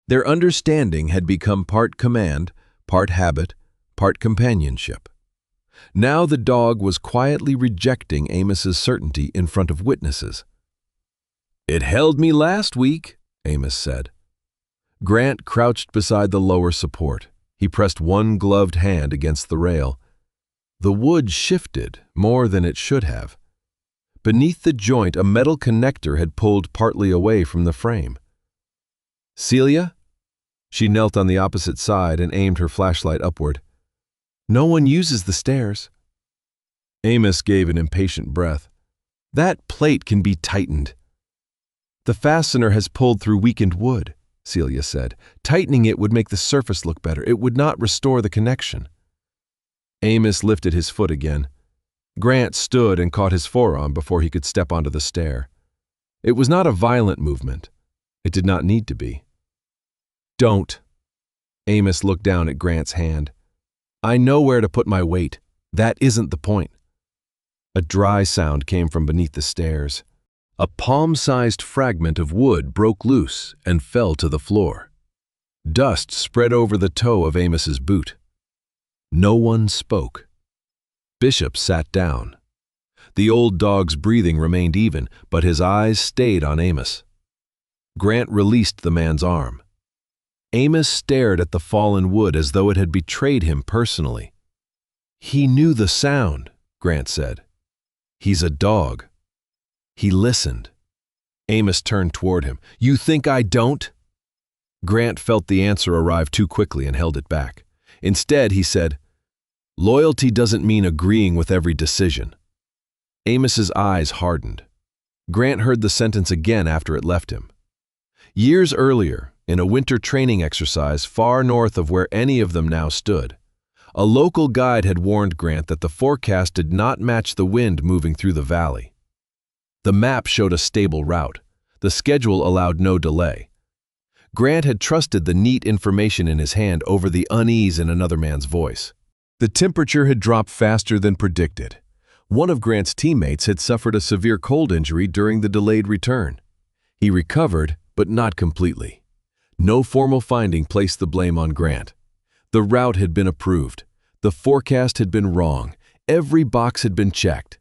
Their understanding had become part command, part habit, part companionship. Now the dog was quietly rejecting Amos's certainty in front of witnesses. "It held me last week," Amos said. Grant crouched beside the lower support. He pressed one gloved hand against the rail. The wood shifted more than it should have. Beneath the joint, a metal connector had pulled partly away from the frame. "Celia?" She knelt on the opposite side and aimed her flashlight upward. "No one uses the stairs." Amos gave an impatient breath. "That plate can be tightened." "The fastener has pulled through weakened wood," Celia said. "Tightening it would make the surface look better. It would not restore the connection." Amos lifted his foot again. Grant stood and caught his forearm before he could step onto the stair. It was not a violent movement. It did not need to be. "Don't." Amos looked down at Grant's hand. "I know where to put my weight. That isn't the point." A dry sound came from beneath the stairs. A palm-sized fragment of wood broke loose and fell to the floor. Dust spread over the toe of Amos's boot. No one spoke. Bishop sat down. The old dog's breathing remained even, but his eyes stayed on Amos. Grant released the man's arm. Amos stared at the fallen wood as though it had betrayed him personally. "He knew the sound," Grant said. "He's a dog." He listened. Amos turned toward him. "You think I don't?" Grant felt the answer arrive too quickly and held it back. Instead, he said, "Loyalty doesn't mean agreeing with every decision." Amos's eyes hardened. Grant heard the sentence again after it left him. Years earlier, in a winter training exercise far north of where any of them now stood, a local guide had warned Grant that the forecast did not match the wind moving through the valley. The map showed a stable route. The schedule allowed no delay. Grant had trusted the neat information in his hand over the unease in another man's voice. The temperature had dropped faster than predicted. One of Grant's teammates had suffered a severe cold injury during the delayed return. He recovered, but not completely. No formal finding placed the blame on Grant. The route had been approved. The forecast had been wrong. Every box had been checked.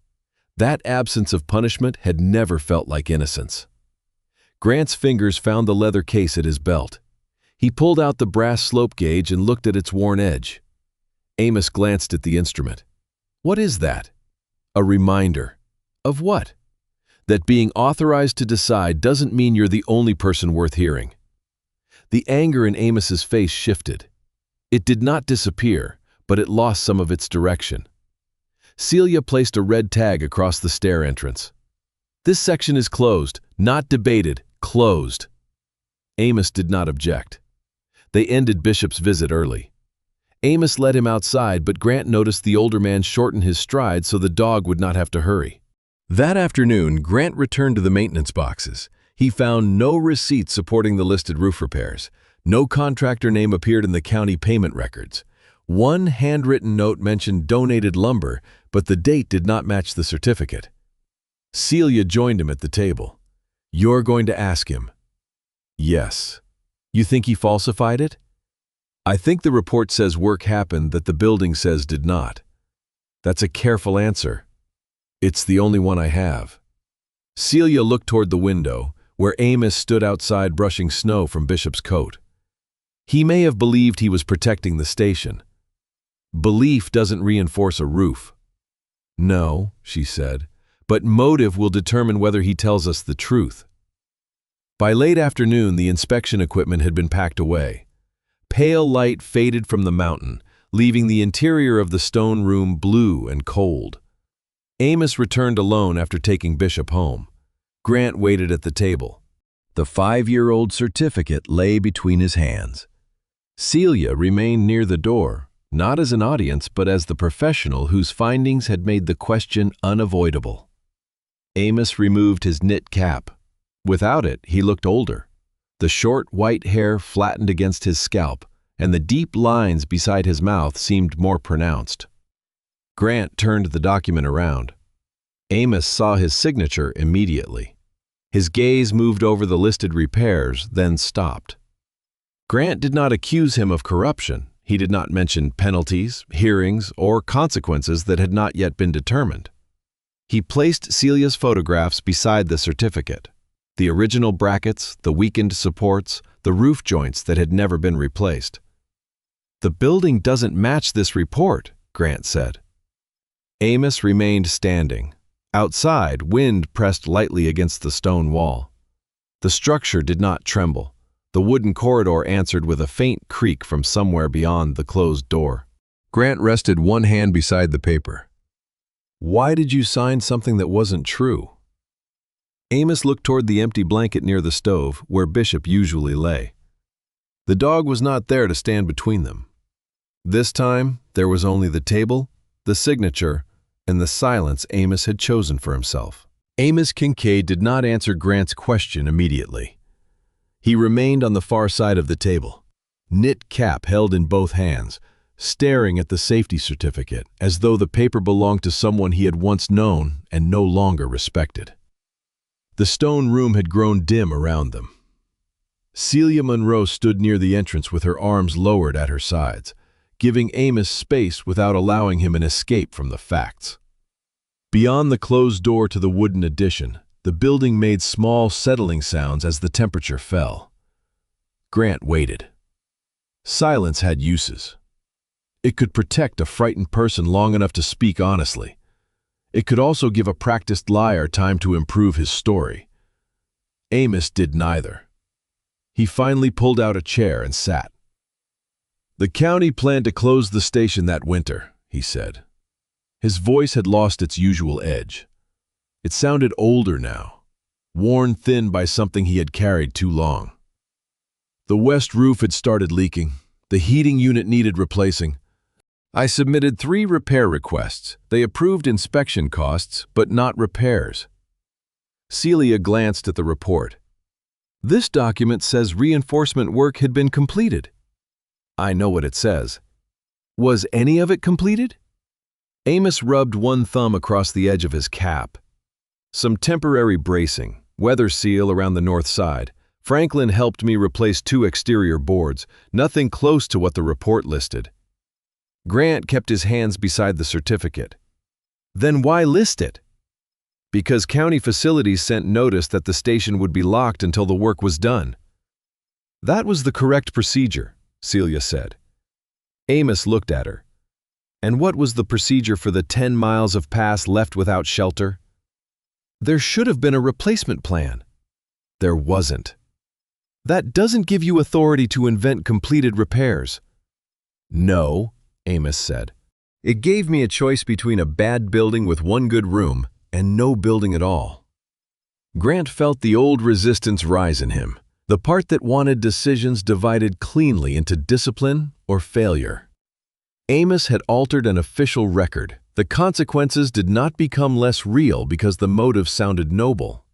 That absence of punishment had never felt like innocence. Grant's fingers found the leather case at his belt. He pulled out the brass slope gauge and looked at its worn edge. Amos glanced at the instrument. "What is that?" "A reminder." "Of what?" "That being authorized to decide doesn't mean you're the only person worth hearing." The anger in Amos's face shifted. It did not disappear, but it lost some of its direction. Celia placed a red tag across the stair entrance. "This section is closed, not debated, closed." Amos did not object. They ended Bishop's visit early. Amos led him outside, but Grant noticed the older man shorten his stride so the dog would not have to hurry. That afternoon, Grant returned to the maintenance boxes. He found no receipt supporting the listed roof repairs. No contractor name appeared in the county payment records. One handwritten note mentioned donated lumber, but the date did not match the certificate. Celia joined him at the table. "You're going to ask him." "Yes." "You think he falsified it?" "I think the report says work happened that the building says did not." "That's a careful answer." "It's the only one I have." Celia looked toward the window, where Amos stood outside brushing snow from Bishop's coat. He may have believed he was protecting the station. Belief doesn't reinforce a roof. "No," she said, "but motive will determine whether he tells us the truth." By late afternoon, the inspection equipment had been packed away. Pale light faded from the mountain, leaving the interior of the stone room blue and cold. Amos returned alone after taking Bishop home. Grant waited at the table. The 5-year-old certificate lay between his hands. Celia remained near the door, not as an audience but as the professional whose findings had made the question unavoidable. Amos removed his knit cap. Without it, he looked older. The short white hair flattened against his scalp, and the deep lines beside his mouth seemed more pronounced. Grant turned the document around. Amos saw his signature immediately. His gaze moved over the listed repairs, then stopped. Grant did not accuse him of corruption. He did not mention penalties, hearings, or consequences that had not yet been determined. He placed Celia's photographs beside the certificate. The original brackets, the weakened supports, the roof joints that had never been replaced. "The building doesn't match this report," Grant said. Amos remained standing. Outside, wind pressed lightly against the stone wall. The structure did not tremble. The wooden corridor answered with a faint creak from somewhere beyond the closed door. Grant rested one hand beside the paper. "Why did you sign something that wasn't true?" Amos looked toward the empty blanket near the stove, where Bishop usually lay. The dog was not there to stand between them. This time, there was only the table, the signature, and the silence Amos had chosen for himself. Amos Kincaid did not answer Grant's question immediately. He remained on the far side of the table, knit cap held in both hands, staring at the safety certificate as though the paper belonged to someone he had once known and no longer respected. The stone room had grown dim around them. Celia Monroe stood near the entrance with her arms lowered at her sides, giving Amos space without allowing him an escape from the facts. Beyond the closed door to the wooden addition, the building made small settling sounds as the temperature fell. Grant waited. Silence had uses. It could protect a frightened person long enough to speak honestly. It could also give a practiced liar time to improve his story. Amos did neither. He finally pulled out a chair and sat. "The county planned to close the station that winter," he said. His voice had lost its usual edge. It sounded older now, worn thin by something he had carried too long. "The west roof had started leaking. The heating unit needed replacing. I submitted 3 repair requests. They approved inspection costs, but not repairs." Celia glanced at the report. "This document says reinforcement work had been completed." "I know what it says." "Was any of it completed?" Amos rubbed one thumb across the edge of his cap. "Some temporary bracing, weather seal around the north side. Franklin helped me replace 2 exterior boards, nothing close to what the report listed." Grant kept his hands beside the certificate. "Then why list it?" "Because county facilities sent notice that the station would be locked until the work was done." "That was the correct procedure," Celia said. Amos looked at her. "And what was the procedure for the 10 miles of pass left without shelter?" "There should have been a replacement plan." "There wasn't." "That doesn't give you authority to invent completed repairs." "No," Amos said. "It gave me a choice between a bad building with 1 good room and no building at all." Grant felt the old resistance rise in him, the part that wanted decisions divided cleanly into discipline or failure. Amos had altered an official record. The consequences did not become less real because the motive sounded noble.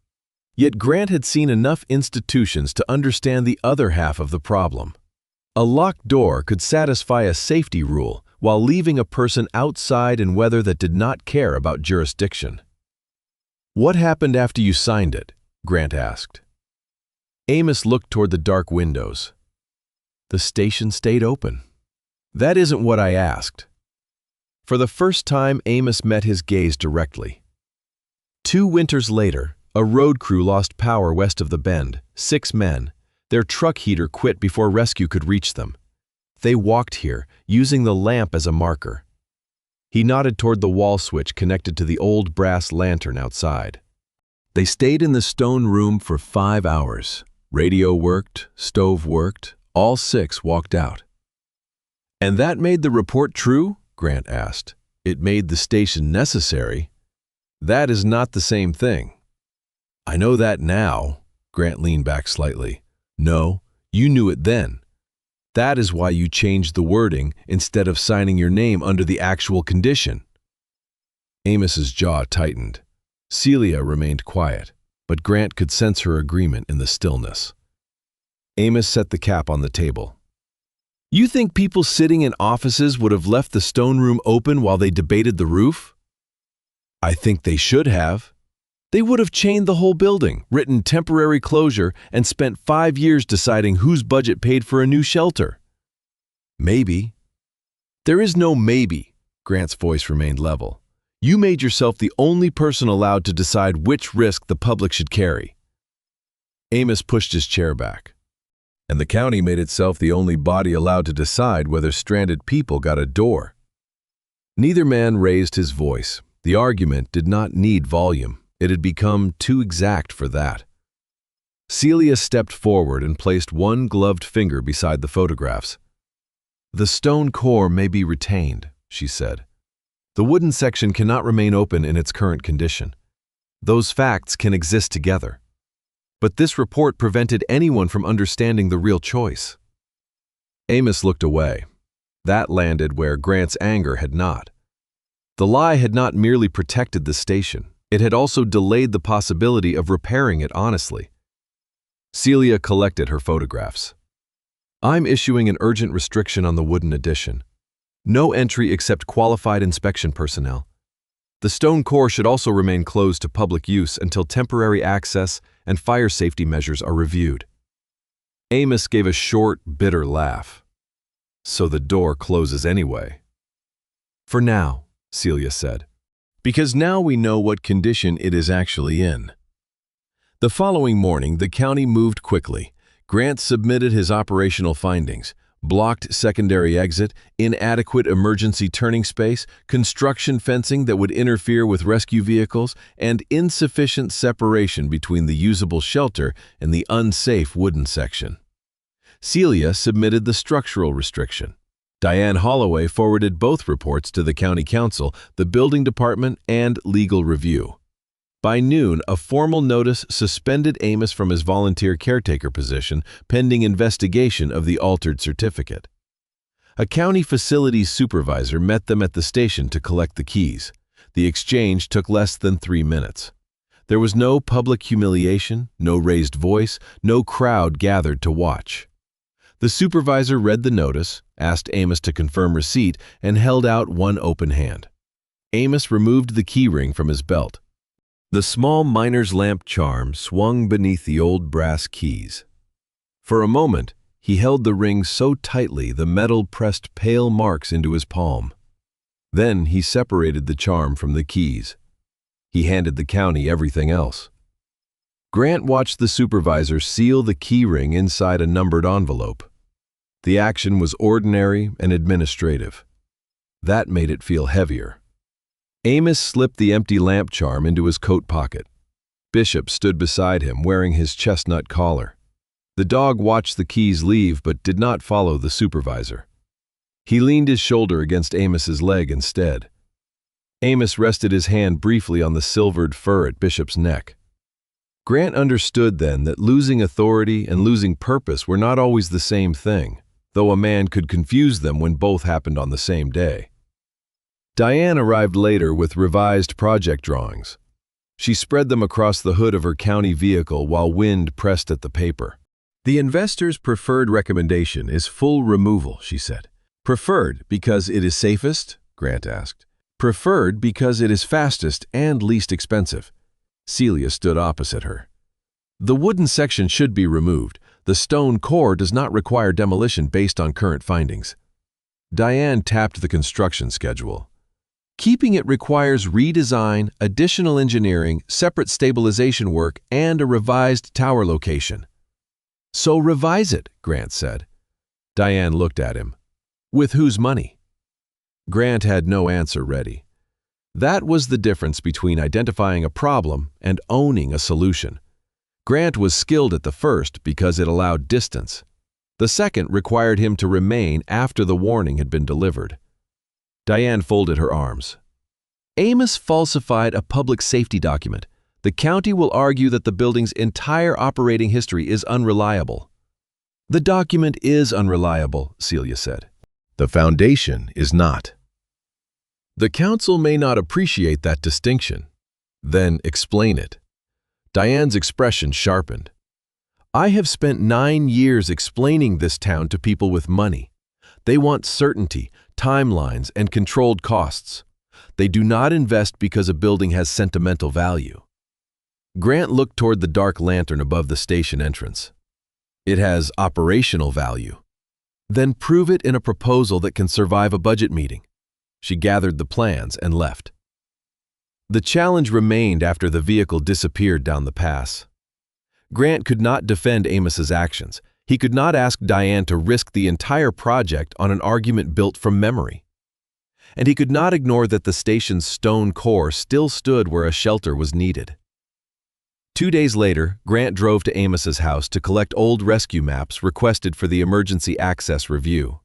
Yet Grant had seen enough institutions to understand the other half of the problem. A locked door could satisfy a safety rule while leaving a person outside in weather that did not care about jurisdiction. "What happened after you signed it?" Grant asked. Amos looked toward the dark windows. "The station stayed open." "That isn't what I asked." For the first time, Amos met his gaze directly. 2 winters later, a road crew lost power west of the bend, 6 men. Their truck heater quit before rescue could reach them. They walked here, using the lamp as a marker. He nodded toward the wall switch connected to the old brass lantern outside. They stayed in the stone room for 5 hours. Radio worked, stove worked, all 6 walked out. "And that made the report true?" Grant asked. "It made the station necessary." "That is not the same thing." "I know that now." Grant leaned back slightly. "No, you knew it then. That is why you changed the wording instead of signing your name under the actual condition." Amos's jaw tightened. Celia remained quiet, but Grant could sense her agreement in the stillness. Amos set the cap on the table. "You think people sitting in offices would have left the stone room open while they debated the roof?" "I think they should have. They would have chained the whole building, written temporary closure, and spent 5 years deciding whose budget paid for a new shelter." "Maybe." "There is no maybe." Grant's voice remained level. "You made yourself the only person allowed to decide which risk the public should carry." Amos pushed his chair back. "And the county made itself the only body allowed to decide whether stranded people got a door." Neither man raised his voice. The argument did not need volume. It had become too exact for that. Celia stepped forward and placed one gloved finger beside the photographs. "The stone core may be retained," she said. "The wooden section cannot remain open in its current condition. Those facts can exist together. But this report prevented anyone from understanding the real choice." Amos looked away. That landed where Grant's anger had not. The lie had not merely protected the station. It had also delayed the possibility of repairing it honestly. Celia collected her photographs. "I'm issuing an urgent restriction on the wooden addition. No entry except qualified inspection personnel. The stone core should also remain closed to public use until temporary access and fire safety measures are reviewed." Amos gave a short, bitter laugh. "So the door closes anyway." "For now," Celia said, "because now we know what condition it is actually in." The following morning, the county moved quickly. Grant submitted his operational findings: blocked secondary exit, inadequate emergency turning space, construction fencing that would interfere with rescue vehicles, and insufficient separation between the usable shelter and the unsafe wooden section. Celia submitted the structural restriction. Diane Holloway forwarded both reports to the county council, the building department, and legal review. By noon, a formal notice suspended Amos from his volunteer caretaker position pending investigation of the altered certificate. A county facilities supervisor met them at the station to collect the keys. The exchange took less than 3 minutes. There was no public humiliation, no raised voice, no crowd gathered to watch. The supervisor read the notice, asked Amos to confirm receipt, and held out one open hand. Amos removed the keyring from his belt. The small miner's lamp charm swung beneath the old brass keys. For a moment, he held the ring so tightly the metal pressed pale marks into his palm. Then he separated the charm from the keys. He handed the county everything else. Grant watched the supervisor seal the key ring inside a numbered envelope. The action was ordinary and administrative. That made it feel heavier. Amos slipped the empty lamp charm into his coat pocket. Bishop stood beside him, wearing his chestnut collar. The dog watched the keys leave but did not follow the supervisor. He leaned his shoulder against Amos's leg instead. Amos rested his hand briefly on the silvered fur at Bishop's neck. Grant understood then that losing authority and losing purpose were not always the same thing, though a man could confuse them when both happened on the same day. Diane arrived later with revised project drawings. She spread them across the hood of her county vehicle while wind pressed at the paper. "The investor's preferred recommendation is full removal," she said. "Preferred because it is safest?" Grant asked. "Preferred because it is fastest and least expensive. Celia stood opposite her. The wooden section should be removed. The stone core does not require demolition based on current findings. Diane tapped the construction schedule. Keeping it requires redesign, additional engineering, separate stabilization work, and a revised tower location. So revise it, Grant said. Diane looked at him. With whose money? Grant had no answer ready. That was the difference between identifying a problem and owning a solution. Grant was skilled at the first because it allowed distance. The second required him to remain after the warning had been delivered. Diane folded her arms. Amos falsified a public safety document. The county will argue that the building's entire operating history is unreliable. The document is unreliable, Celia said. The foundation is not. The council may not appreciate that distinction. Then explain it. Diane's expression sharpened. I have spent 9 years explaining this town to people with money. They want certainty, timelines, and controlled costs. They do not invest because a building has sentimental value. Grant looked toward the dark lantern above the station entrance. It has operational value. Then prove it in a proposal that can survive a budget meeting. She gathered the plans and left. The challenge remained after the vehicle disappeared down the pass. Grant could not defend Amos's actions. He could not ask Diane to risk the entire project on an argument built from memory. And he could not ignore that the station's stone core still stood where a shelter was needed. 2 days later, Grant drove to Amos's house to collect old rescue maps requested for the emergency access review.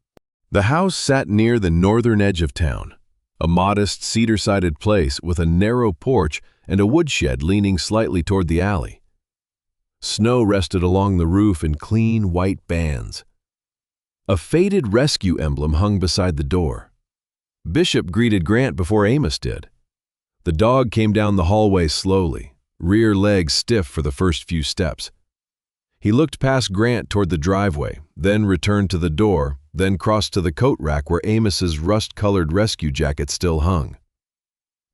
The house sat near the northern edge of town, a modest cedar-sided place with a narrow porch and a woodshed leaning slightly toward the alley. Snow rested along the roof in clean white bands. A faded rescue emblem hung beside the door. Bishop greeted Grant before Amos did. The dog came down the hallway slowly, rear legs stiff for the first few steps. He looked past Grant toward the driveway, then returned to the door, then crossed to the coat rack where Amos's rust-colored rescue jacket still hung.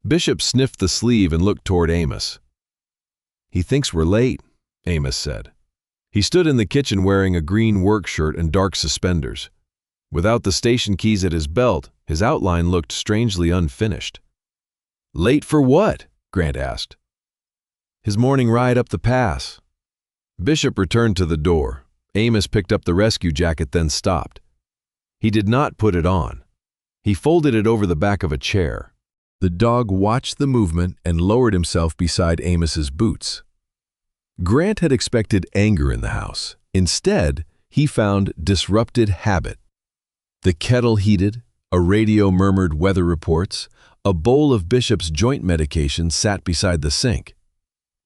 Bishop sniffed the sleeve and looked toward Amos. He thinks we're late, Amos said. He stood in the kitchen wearing a green work shirt and dark suspenders. Without the station keys at his belt, his outline looked strangely unfinished. Late for what? Grant asked. His morning ride up the pass. Bishop returned to the door. Amos picked up the rescue jacket, then stopped. He did not put it on. He folded it over the back of a chair. The dog watched the movement and lowered himself beside Amos's boots. Grant had expected anger in the house. Instead, he found disrupted habit. The kettle heated, a radio murmured weather reports, a bowl of Bishop's joint medication sat beside the sink.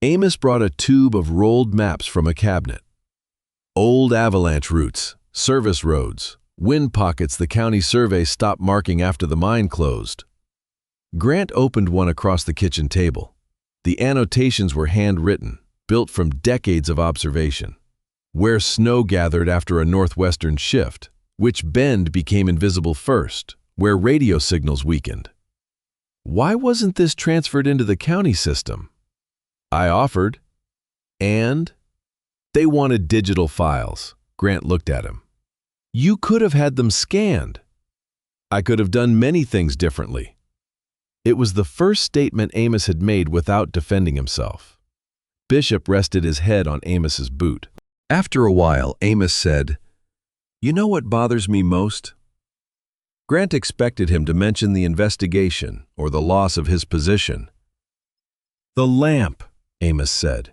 Amos brought a tube of rolled maps from a cabinet. Old avalanche routes, service roads, wind pockets the county survey stopped marking after the mine closed. Grant opened one across the kitchen table. The annotations were handwritten, built from decades of observation. Where snow gathered after a northwestern shift, which bend became invisible first, where radio signals weakened. Why wasn't this transferred into the county system? I offered. And? They wanted digital files. Grant looked at him. You could have had them scanned. I could have done many things differently. It was the first statement Amos had made without defending himself. Bishop rested his head on Amos's boot. After a while, Amos said, You know what bothers me most? Grant expected him to mention the investigation or the loss of his position. The lamp, Amos said.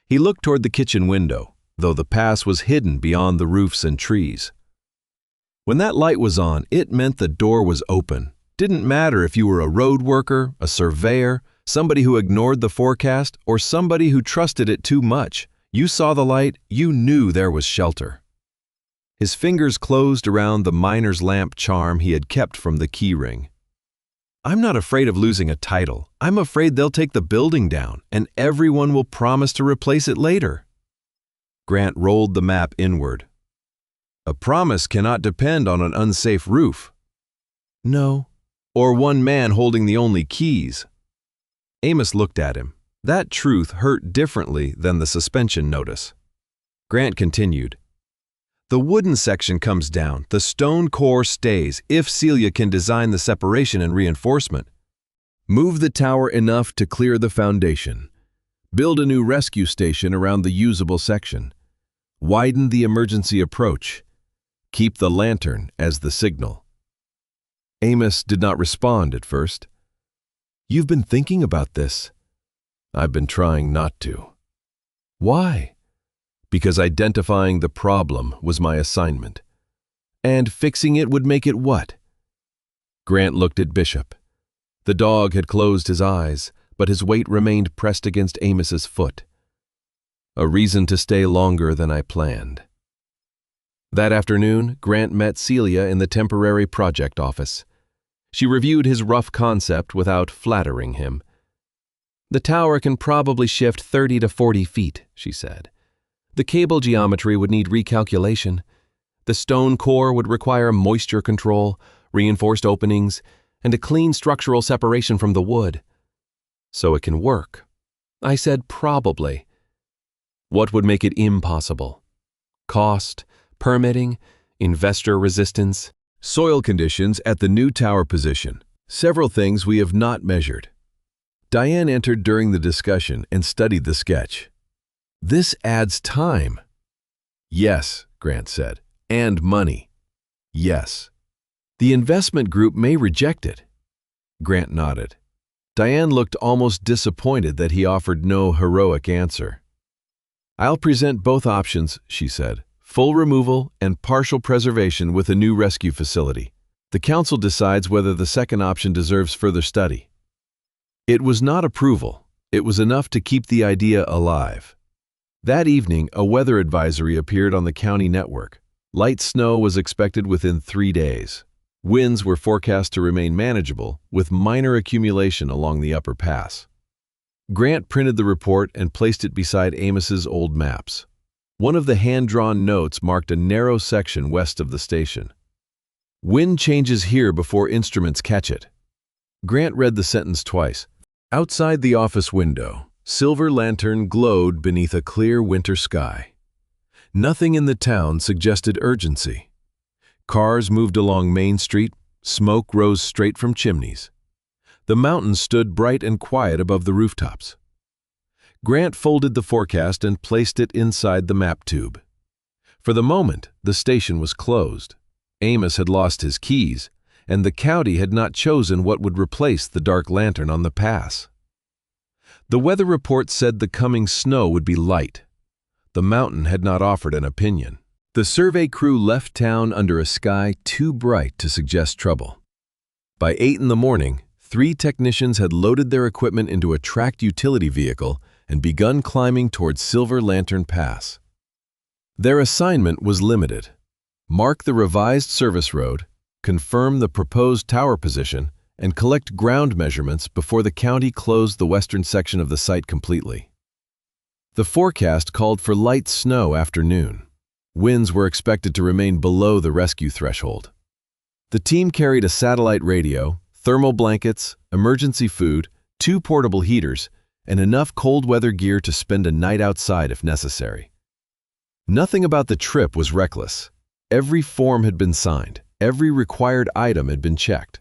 He looked toward the kitchen window, though the pass was hidden beyond the roofs and trees. When that light was on, it meant the door was open. Didn't matter if you were a road worker, a surveyor, somebody who ignored the forecast, or somebody who trusted it too much. You saw the light, you knew there was shelter. His fingers closed around the miner's lamp charm he had kept from the key ring. I'm not afraid of losing a title. I'm afraid they'll take the building down, and everyone will promise to replace it later. Grant rolled the map inward. A promise cannot depend on an unsafe roof. No, or one man holding the only keys. Amos looked at him. That truth hurt differently than the suspension notice. Grant continued. The wooden section comes down, the stone core stays, if Celia can design the separation and reinforcement. Move the tower enough to clear the foundation. Build a new rescue station around the usable section. Widen the emergency approach. Keep the lantern as the signal. Amos did not respond at first. You've been thinking about this. I've been trying not to. Why? Because identifying the problem was my assignment. And fixing it would make it what? Grant looked at Bishop. The dog had closed his eyes, but his weight remained pressed against Amos's foot. A reason to stay longer than I planned. That afternoon, Grant met Celia in the temporary project office. She reviewed his rough concept without flattering him. The tower can probably shift 30 to 40 feet, she said. The cable geometry would need recalculation. The stone core would require moisture control, reinforced openings, and a clean structural separation from the wood. So it can work. I said probably. What would make it impossible? Cost, permitting, investor resistance, soil conditions at the new tower position. Several things we have not measured. Diane entered during the discussion and studied the sketch. This adds time. Yes, Grant said, and money. Yes. The investment group may reject it. Grant nodded. Diane looked almost disappointed that he offered no heroic answer. I'll present both options, she said, full removal and partial preservation with a new rescue facility. The council decides whether the second option deserves further study. It was not approval. It was enough to keep the idea alive. That evening, a weather advisory appeared on the county network. Light snow was expected within 3 days. Winds were forecast to remain manageable, with minor accumulation along the upper pass. Grant printed the report and placed it beside Amos's old maps. One of the hand-drawn notes marked a narrow section west of the station. Wind changes here before instruments catch it. Grant read the sentence twice. Outside the office window, silver lantern glowed beneath a clear winter sky. Nothing in the town suggested urgency. Cars moved along Main Street, smoke rose straight from chimneys. The mountains stood bright and quiet above the rooftops. Grant folded the forecast and placed it inside the map tube. For the moment, the station was closed. Amos had lost his keys, and the county had not chosen what would replace the dark lantern on the pass. The weather report said the coming snow would be light. The mountain had not offered an opinion. The survey crew left town under a sky too bright to suggest trouble. By 8 in the morning, 3 technicians had loaded their equipment into a tracked utility vehicle and begun climbing towards Silver Lantern Pass. Their assignment was limited: mark the revised service road, confirm the proposed tower position, and collect ground measurements before the county closed the western section of the site completely. The forecast called for light snow after noon. Winds were expected to remain below the rescue threshold. The team carried a satellite radio, thermal blankets, emergency food, 2 portable heaters, and enough cold weather gear to spend a night outside if necessary. Nothing about the trip was reckless. Every form had been signed. Every required item had been checked.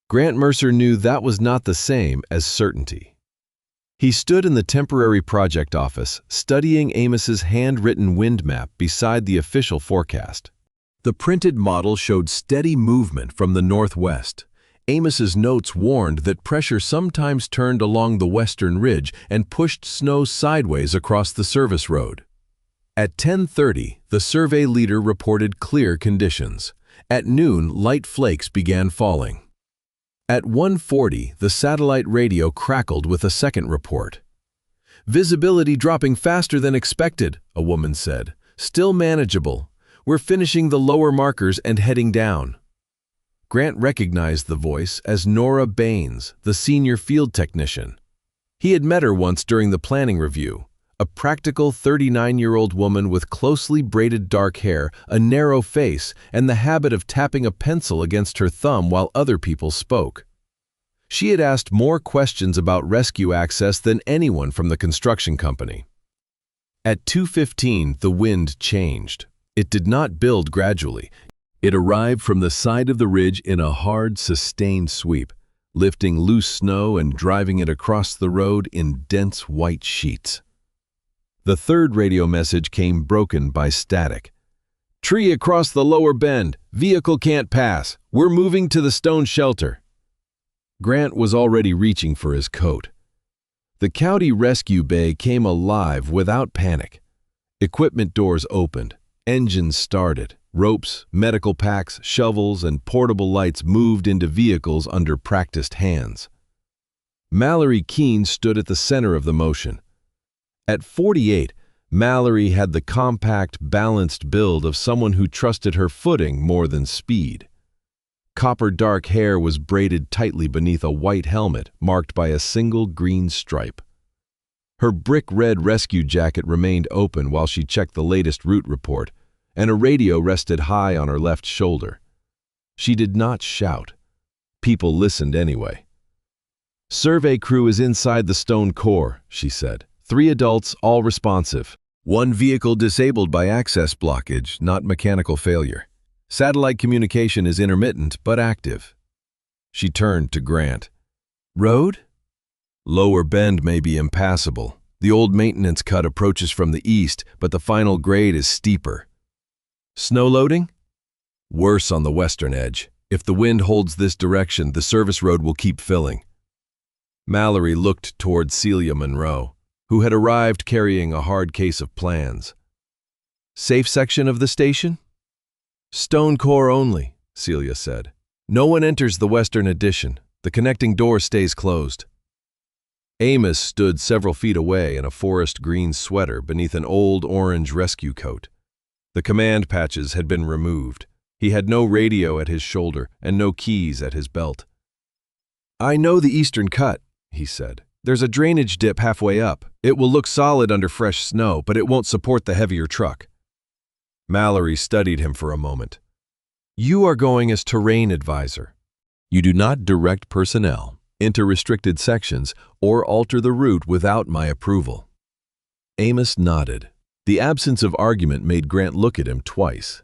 Grant Mercer knew that was not the same as certainty. He stood in the temporary project office, studying Amos's handwritten wind map beside the official forecast. The printed model showed steady movement from the northwest. Amos's notes warned that pressure sometimes turned along the western ridge and pushed snow sideways across the service road. At 10:30, the survey leader reported clear conditions. At noon, light flakes began falling. At 1:40, the satellite radio crackled with a second report. "Visibility dropping faster than expected," a woman said. "Still manageable. We're finishing the lower markers and heading down." Grant recognized the voice as Nora Baines, the senior field technician. He had met her once during the planning review, a practical 39-year-old woman with closely braided dark hair, a narrow face, and the habit of tapping a pencil against her thumb while other people spoke. She had asked more questions about rescue access than anyone from the construction company. At 2:15, the wind changed. It did not build gradually. It arrived from the side of the ridge in a hard, sustained sweep, lifting loose snow and driving it across the road in dense white sheets. The third radio message came broken by static. "Tree across the lower bend. Vehicle can't pass. We're moving to the stone shelter." Grant was already reaching for his coat. The county rescue bay came alive without panic. Equipment doors opened. Engines started. Ropes, medical packs, shovels, and portable lights moved into vehicles under practiced hands. Mallory Keene stood at the center of the motion. At 48, Mallory had the compact, balanced build of someone who trusted her footing more than speed. Copper-dark hair was braided tightly beneath a white helmet marked by a single green stripe. Her brick-red rescue jacket remained open while she checked the latest route report, and a radio rested high on her left shoulder. She did not shout. People listened anyway. "Survey crew is inside the stone core," she said. 3 adults, all responsive. 1 vehicle disabled by access blockage, not mechanical failure. Satellite communication is intermittent but active. She turned to Grant. "Road?" "Lower bend may be impassable. The old maintenance cut approaches from the east, but the final grade is steeper." "Snow loading?" "Worse on the western edge. If the wind holds this direction, the service road will keep filling." Mallory looked toward Celia Monroe, who had arrived carrying a hard case of plans. "Safe section of the station?" "Stone core only," Celia said. "No one enters the western addition. The connecting door stays closed." Amos stood several feet away in a forest green sweater beneath an old orange rescue coat. The command patches had been removed. He had no radio at his shoulder and no keys at his belt. "I know the eastern cut," he said. "There's a drainage dip halfway up. It will look solid under fresh snow, but it won't support the heavier truck." Mallory studied him for a moment. "You are going as terrain advisor. You do not direct personnel, enter restricted sections, or alter the route without my approval." Amos nodded. The absence of argument made Grant look at him twice.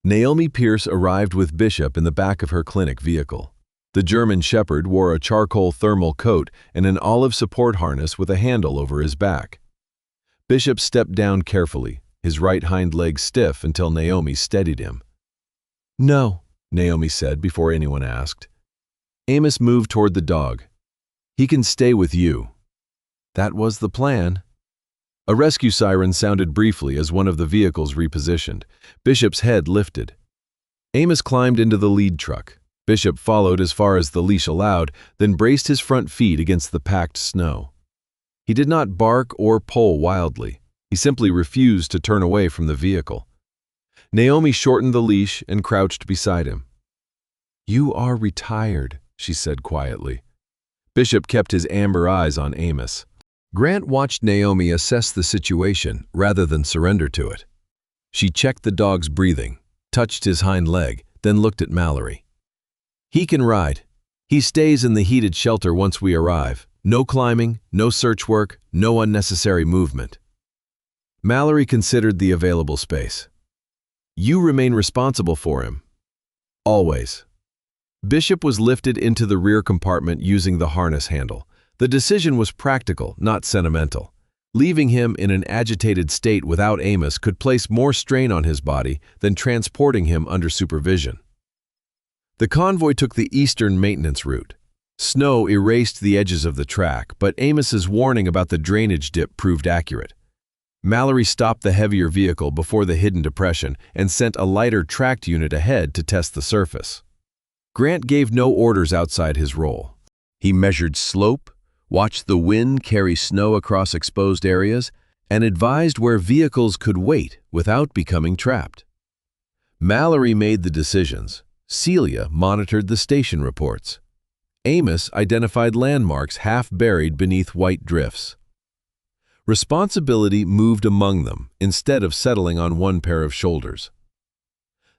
Naomi Pierce arrived with Bishop in the back of her clinic vehicle. The German Shepherd wore a charcoal thermal coat and an olive support harness with a handle over his back. Bishop stepped down carefully, his right hind leg stiff until Naomi steadied him. "No," Naomi said before anyone asked. Amos moved toward the dog. "He can stay with you." That was the plan. A rescue siren sounded briefly as one of the vehicles repositioned. Bishop's head lifted. Amos climbed into the lead truck. Bishop followed as far as the leash allowed, then braced his front feet against the packed snow. He did not bark or pull wildly. He simply refused to turn away from the vehicle. Naomi shortened the leash and crouched beside him. "You are retired," she said quietly. Bishop kept his amber eyes on Amos. Grant watched Naomi assess the situation rather than surrender to it. She checked the dog's breathing, touched his hind leg, then looked at Mallory. "He can ride. He stays in the heated shelter once we arrive. No climbing, no search work, no unnecessary movement." Mallory considered the available space. "You remain responsible for him." "Always." Bishop was lifted into the rear compartment using the harness handle. The decision was practical, not sentimental. Leaving him in an agitated state without Amos could place more strain on his body than transporting him under supervision. The convoy took the eastern maintenance route. Snow erased the edges of the track, but Amos's warning about the drainage dip proved accurate. Mallory stopped the heavier vehicle before the hidden depression and sent a lighter tracked unit ahead to test the surface. Grant gave no orders outside his role. He measured slope, watched the wind carry snow across exposed areas, and advised where vehicles could wait without becoming trapped. Mallory made the decisions. Celia monitored the station reports. Amos identified landmarks half buried beneath white drifts. Responsibility moved among them instead of settling on one pair of shoulders.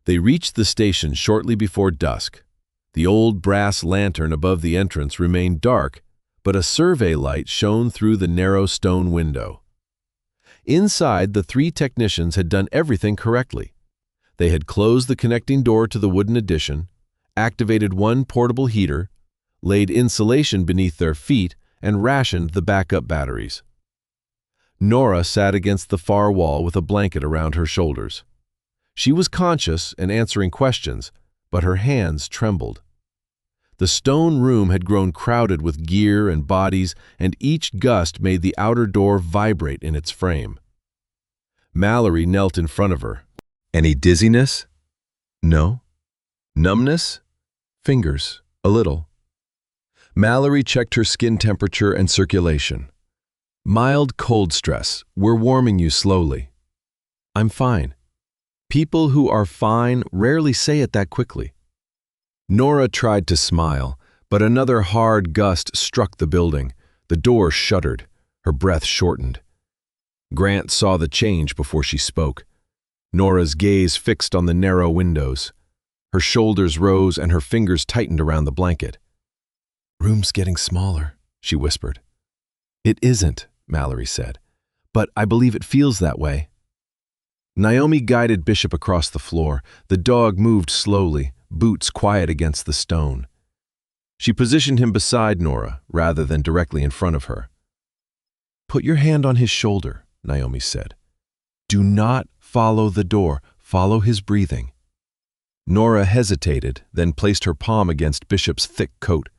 They reached the station shortly before dusk. The old brass lantern above the entrance remained dark, but a survey light shone through the narrow stone window. Inside, the three technicians had done everything correctly. They had closed the connecting door to the wooden addition, activated one portable heater, laid insulation beneath their feet, and rationed the backup batteries. Nora sat against the far wall with a blanket around her shoulders. She was conscious and answering questions, but her hands trembled. The stone room had grown crowded with gear and bodies, and each gust made the outer door vibrate in its frame. Mallory knelt in front of her. Any dizziness? No. Numbness? Fingers, a little. Mallory checked her skin temperature and circulation. Mild cold stress. We're warming you slowly. I'm fine. People who are fine rarely say it that quickly. Nora tried to smile, but another hard gust struck the building. The door shuddered. Her breath shortened. Grant saw the change before she spoke. Nora's gaze fixed on the narrow windows. Her shoulders rose and her fingers tightened around the blanket. "Room's getting smaller," she whispered. "It isn't," Mallory said, "but I believe it feels that way." Naomi guided Bishop across the floor. The dog moved slowly, boots quiet against the stone. She positioned him beside Nora, rather than directly in front of her. "Put your hand on his shoulder," Naomi said. "Do not follow the door. Follow his breathing." Nora hesitated, then placed her palm against Bishop's thick coat.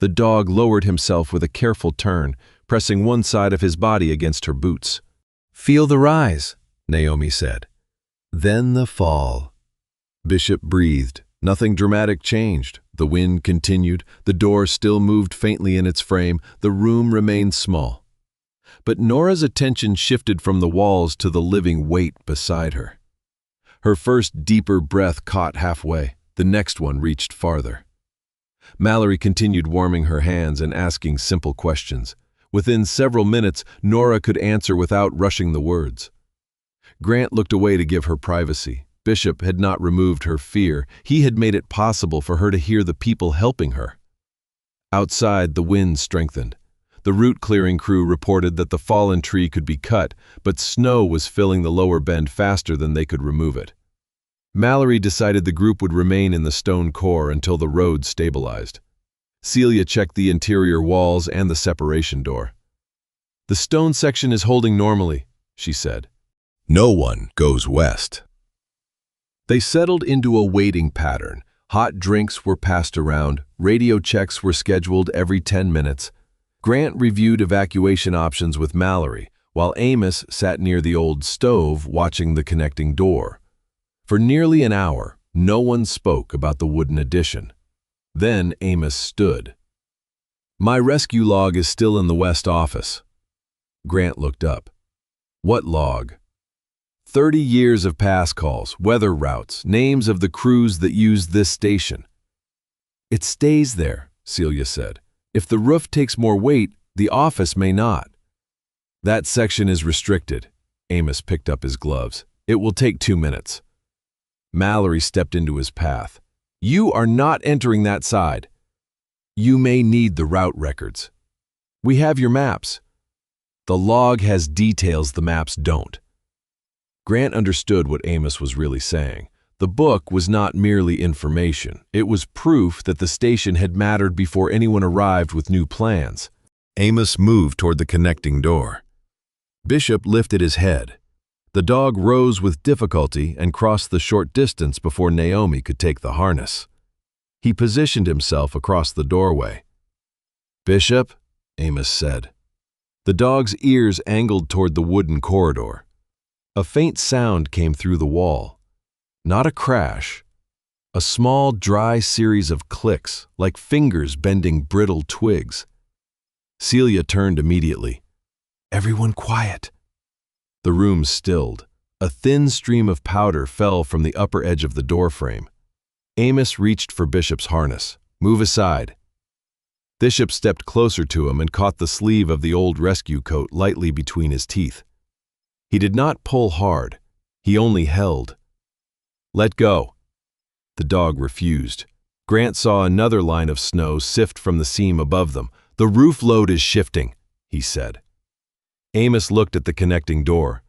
The dog lowered himself with a careful turn, pressing one side of his body against her boots. "Feel the rise," Naomi said. "Then the fall." Bishop breathed. Nothing dramatic changed. The wind continued. The door still moved faintly in its frame. The room remained small. But Nora's attention shifted from the walls to the living weight beside her. Her first deeper breath caught halfway. The next one reached farther. Mallory continued warming her hands and asking simple questions. Within several minutes, Nora could answer without rushing the words. Grant looked away to give her privacy. Bishop had not removed her fear. He had made it possible for her to hear the people helping her. Outside, the wind strengthened. The root-clearing crew reported that the fallen tree could be cut, but snow was filling the lower bend faster than they could remove it. Mallory decided the group would remain in the stone core until the road stabilized. Celia checked the interior walls and the separation door. "The stone section is holding normally," she said. "No one goes west." They settled into a waiting pattern. Hot drinks were passed around. Radio checks were scheduled every 10 minutes. Grant reviewed evacuation options with Mallory, while Amos sat near the old stove watching the connecting door. For nearly an hour, no one spoke about the wooden addition. Then Amos stood. "My rescue log is still in the West office." Grant looked up. "What log?" 30 years of pass calls, weather routes, names of the crews that used this station." "It stays there," Celia said. "If the roof takes more weight, the office may not." "That section is restricted." Amos picked up his gloves. "It will take 2 minutes." Mallory stepped into his path. "You are not entering that side." "You may need the route records." "We have your maps." "The log has details the maps don't." Grant understood what Amos was really saying. The book was not merely information. It was proof that the station had mattered before anyone arrived with new plans. Amos moved toward the connecting door. Bishop lifted his head. The dog rose with difficulty and crossed the short distance before Naomi could take the harness. He positioned himself across the doorway. "Bishop," Amos said. The dog's ears angled toward the wooden corridor. A faint sound came through the wall. Not a crash. A small, dry series of clicks, like fingers bending brittle twigs. Celia turned immediately. "Everyone quiet." The room stilled. A thin stream of powder fell from the upper edge of the doorframe. Amos reached for Bishop's harness. "Move aside." Bishop stepped closer to him and caught the sleeve of the old rescue coat lightly between his teeth. He did not pull hard. He only held. "Let go." The dog refused. Grant saw another line of snow sift from the seam above them. "The roof load is shifting," he said. Amos looked at the connecting door.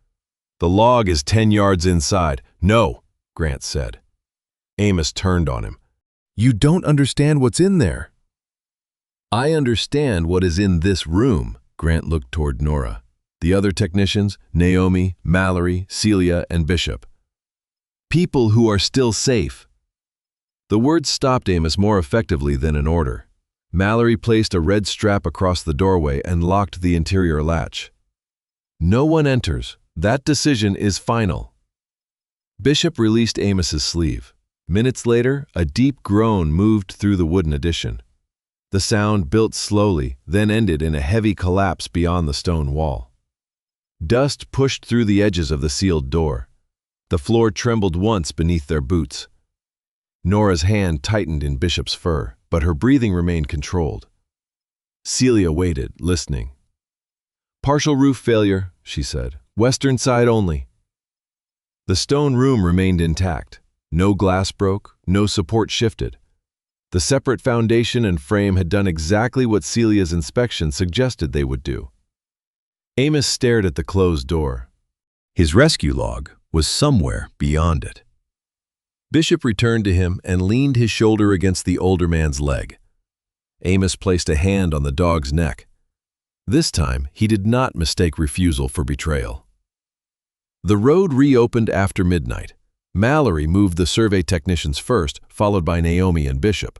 "The log is 10 yards inside." "No," Grant said. Amos turned on him. "You don't understand what's in there." "I understand what is in this room." Grant looked toward Nora. The other technicians, Naomi, Mallory, Celia, and Bishop. "People who are still safe." The words stopped Amos more effectively than an order. Mallory placed a red strap across the doorway and locked the interior latch. "No one enters. That decision is final." Bishop released Amos's sleeve. Minutes later, a deep groan moved through the wooden addition. The sound built slowly, then ended in a heavy collapse beyond the stone wall. Dust pushed through the edges of the sealed door. The floor trembled once beneath their boots. Nora's hand tightened in Bishop's fur, but her breathing remained controlled. Celia waited, listening. "Partial roof failure," she said. "Western side only." The stone room remained intact. No glass broke, no support shifted. The separate foundation and frame had done exactly what Celia's inspection suggested they would do. Amos stared at the closed door. His rescue log was somewhere beyond it. Bishop returned to him and leaned his shoulder against the older man's leg. Amos placed a hand on the dog's neck. This time, he did not mistake refusal for betrayal. The road reopened after midnight. Mallory moved the survey technicians first, followed by Naomi and Bishop.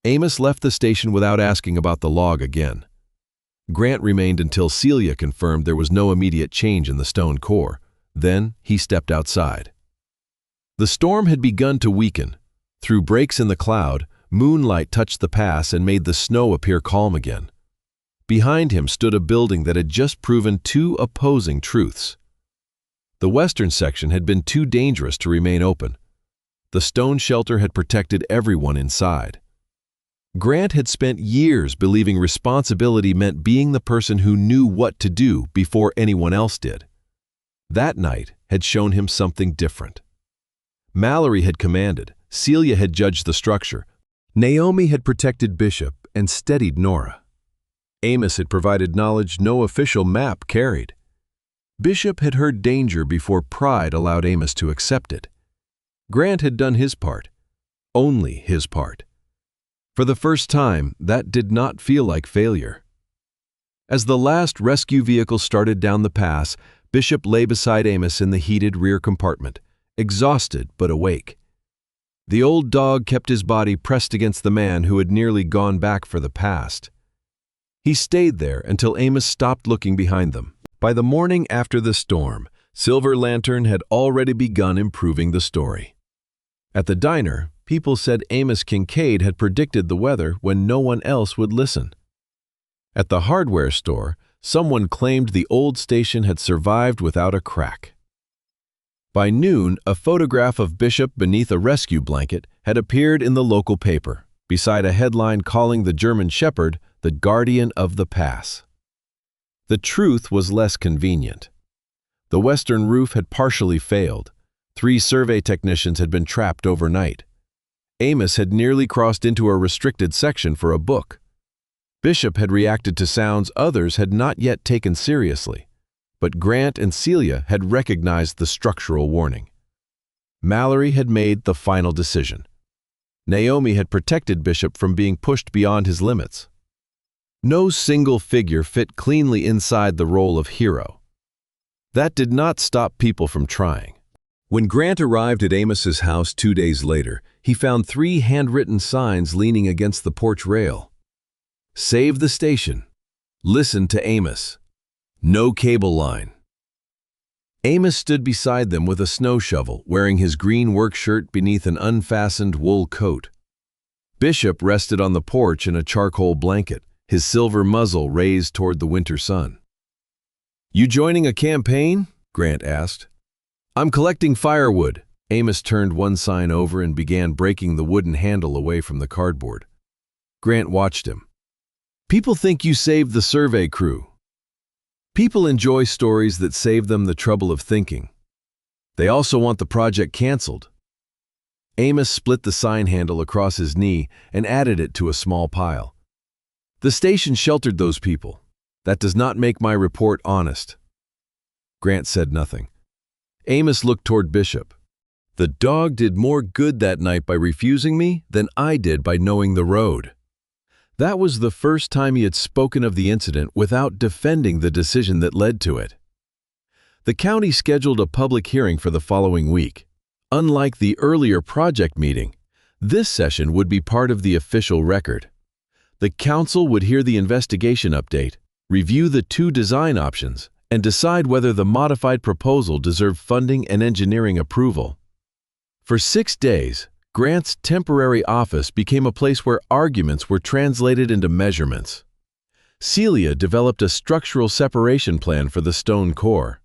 Amos left the station without asking about the log again. Grant remained until Celia confirmed there was no immediate change in the stone core. Then he stepped outside. The storm had begun to weaken. Through breaks in the cloud, moonlight touched the pass and made the snow appear calm again. Behind him stood a building that had just proven two opposing truths. The western section had been too dangerous to remain open. The stone shelter had protected everyone inside. Grant had spent years believing responsibility meant being the person who knew what to do before anyone else did. That night had shown him something different. Mallory had commanded, Celia had judged the structure, Naomi had protected Bishop and steadied Nora. Amos had provided knowledge no official map carried. Bishop had heard danger before pride allowed Amos to accept it. Grant had done his part, only his part. For the first time, that did not feel like failure. As the last rescue vehicle started down the pass, Bishop lay beside Amos in the heated rear compartment, exhausted but awake. The old dog kept his body pressed against the man who had nearly gone back for the past. He stayed there until Amos stopped looking behind them. By the morning after the storm, Silver Lantern had already begun improving the story. At the diner, people said Amos Kincaid had predicted the weather when no one else would listen. At the hardware store, someone claimed the old station had survived without a crack. By noon, a photograph of Bishop beneath a rescue blanket had appeared in the local paper, beside a headline calling the German Shepherd the guardian of the pass. The truth was less convenient. The western roof had partially failed. 3 survey technicians had been trapped overnight. Amos had nearly crossed into a restricted section for a book. Bishop had reacted to sounds others had not yet taken seriously, but Grant and Celia had recognized the structural warning. Mallory had made the final decision. Naomi had protected Bishop from being pushed beyond his limits. No single figure fit cleanly inside the role of hero. That did not stop people from trying. When Grant arrived at Amos's house 2 days later, he found 3 handwritten signs leaning against the porch rail. Save the station. Listen to Amos. No cable line. Amos stood beside them with a snow shovel, wearing his green work shirt beneath an unfastened wool coat. Bishop rested on the porch in a charcoal blanket, his silver muzzle raised toward the winter sun. "You joining a campaign?" Grant asked. "I'm collecting firewood." Amos turned one sign over and began breaking the wooden handle away from the cardboard. Grant watched him. "People think you saved the survey crew. People enjoy stories that save them the trouble of thinking. They also want the project canceled." Amos split the sign handle across his knee and added it to a small pile. "The station sheltered those people. That does not make my report honest." Grant said nothing. Amos looked toward Bishop. "The dog did more good that night by refusing me than I did by knowing the road." That was the first time he had spoken of the incident without defending the decision that led to it. The county scheduled a public hearing for the following week. Unlike the earlier project meeting, this session would be part of the official record. The council would hear the investigation update, review the two design options, and decide whether the modified proposal deserved funding and engineering approval. For 6 days, Grant's temporary office became a place where arguments were translated into measurements. Celia developed a structural separation plan for the stone core.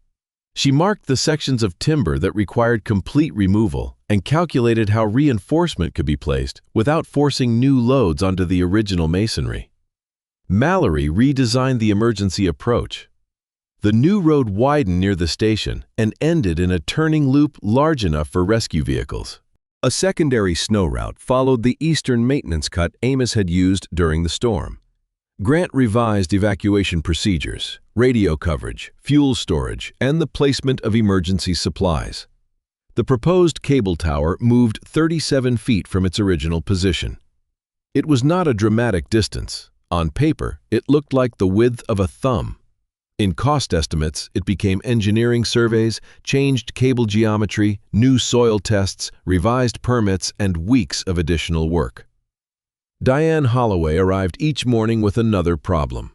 She marked the sections of timber that required complete removal and calculated how reinforcement could be placed without forcing new loads onto the original masonry. Mallory redesigned the emergency approach. The new road widened near the station and ended in a turning loop large enough for rescue vehicles. A secondary snow route followed the eastern maintenance cut Amos had used during the storm. Grant revised evacuation procedures, radio coverage, fuel storage, and the placement of emergency supplies. The proposed cable tower moved 37 feet from its original position. It was not a dramatic distance. On paper, it looked like the width of a thumb. In cost estimates, it became engineering surveys, changed cable geometry, new soil tests, revised permits, and weeks of additional work. Diane Holloway arrived each morning with another problem.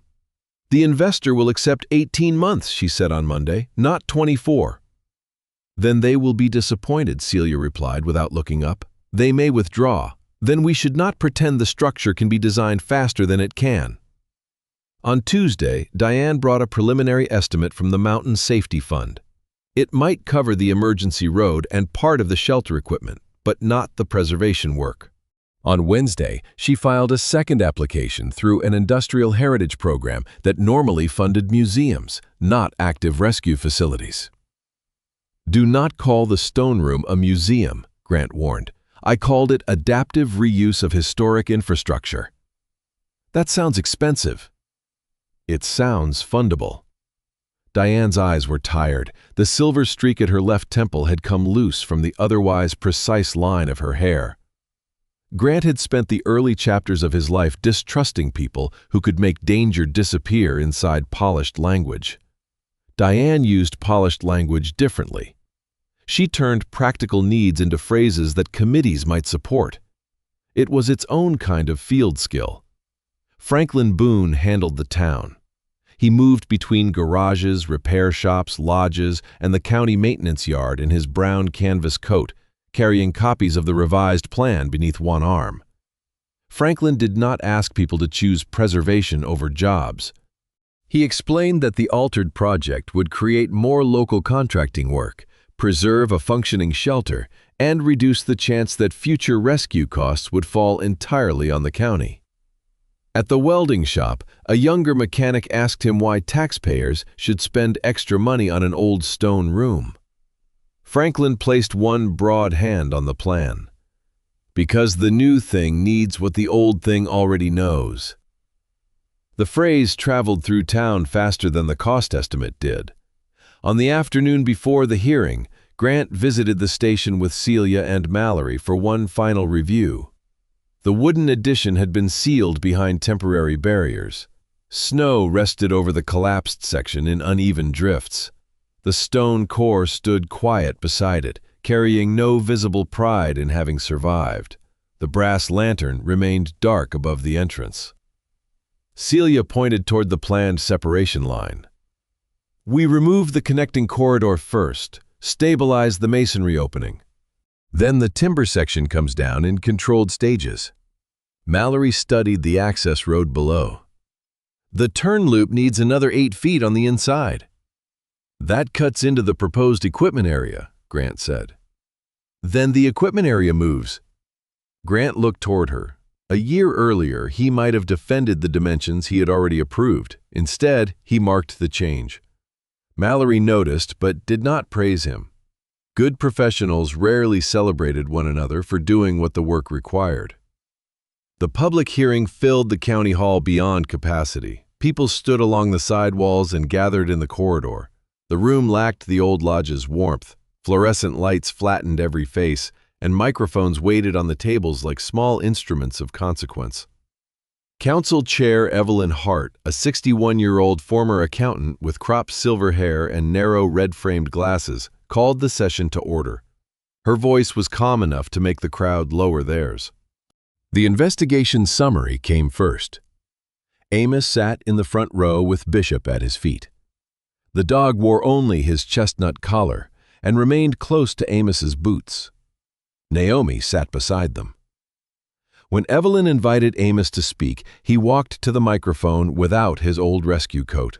"The investor will accept 18 months, she said on Monday, not 24. "Then they will be disappointed," Celia replied without looking up. "They may withdraw. Then we should not pretend the structure can be designed faster than it can." On Tuesday, Diane brought a preliminary estimate from the Mountain Safety Fund. It might cover the emergency road and part of the shelter equipment, but not the preservation work. On Wednesday, she filed a second application through an industrial heritage program that normally funded museums, not active rescue facilities. "Do not call the stone room a museum," Grant warned. "I called it adaptive reuse of historic infrastructure." "That sounds expensive." "It sounds fundable." Diane's eyes were tired. The silver streak at her left temple had come loose from the otherwise precise line of her hair. Grant had spent the early chapters of his life distrusting people who could make danger disappear inside polished language. Diane used polished language differently. She turned practical needs into phrases that committees might support. It was its own kind of field skill. Franklin Boone handled the town. He moved between garages, repair shops, lodges, and the county maintenance yard in his brown canvas coat, carrying copies of the revised plan beneath one arm. Franklin did not ask people to choose preservation over jobs. He explained that the altered project would create more local contracting work, preserve a functioning shelter, and reduce the chance that future rescue costs would fall entirely on the county. At the welding shop, a younger mechanic asked him why taxpayers should spend extra money on an old stone room. Franklin placed one broad hand on the plan. "Because the new thing needs what the old thing already knows." The phrase traveled through town faster than the cost estimate did. On the afternoon before the hearing, Grant visited the station with Celia and Mallory for one final review. The wooden addition had been sealed behind temporary barriers. Snow rested over the collapsed section in uneven drifts. The stone core stood quiet beside it, carrying no visible pride in having survived. The brass lantern remained dark above the entrance. Celia pointed toward the planned separation line. "We remove the connecting corridor first, stabilize the masonry opening. Then the timber section comes down in controlled stages." Mallory studied the access road below. "The turn loop needs another 8 feet on the inside." "That cuts into the proposed equipment area," Grant said. "Then the equipment area moves." Grant looked toward her. A year earlier, he might have defended the dimensions he had already approved. Instead, he marked the change. Mallory noticed, but did not praise him. Good professionals rarely celebrated one another for doing what the work required. The public hearing filled the county hall beyond capacity. People stood along the side walls and gathered in the corridor. The room lacked the old lodge's warmth. Fluorescent lights flattened every face, and microphones waited on the tables like small instruments of consequence. Council Chair Evelyn Hart, a 61-year-old former accountant with cropped silver hair and narrow red-framed glasses, called the session to order. Her voice was calm enough to make the crowd lower theirs. The investigation summary came first. Amos sat in the front row with Bishop at his feet. The dog wore only his chestnut collar and remained close to Amos's boots. Naomi sat beside them. When Evelyn invited Amos to speak, he walked to the microphone without his old rescue coat.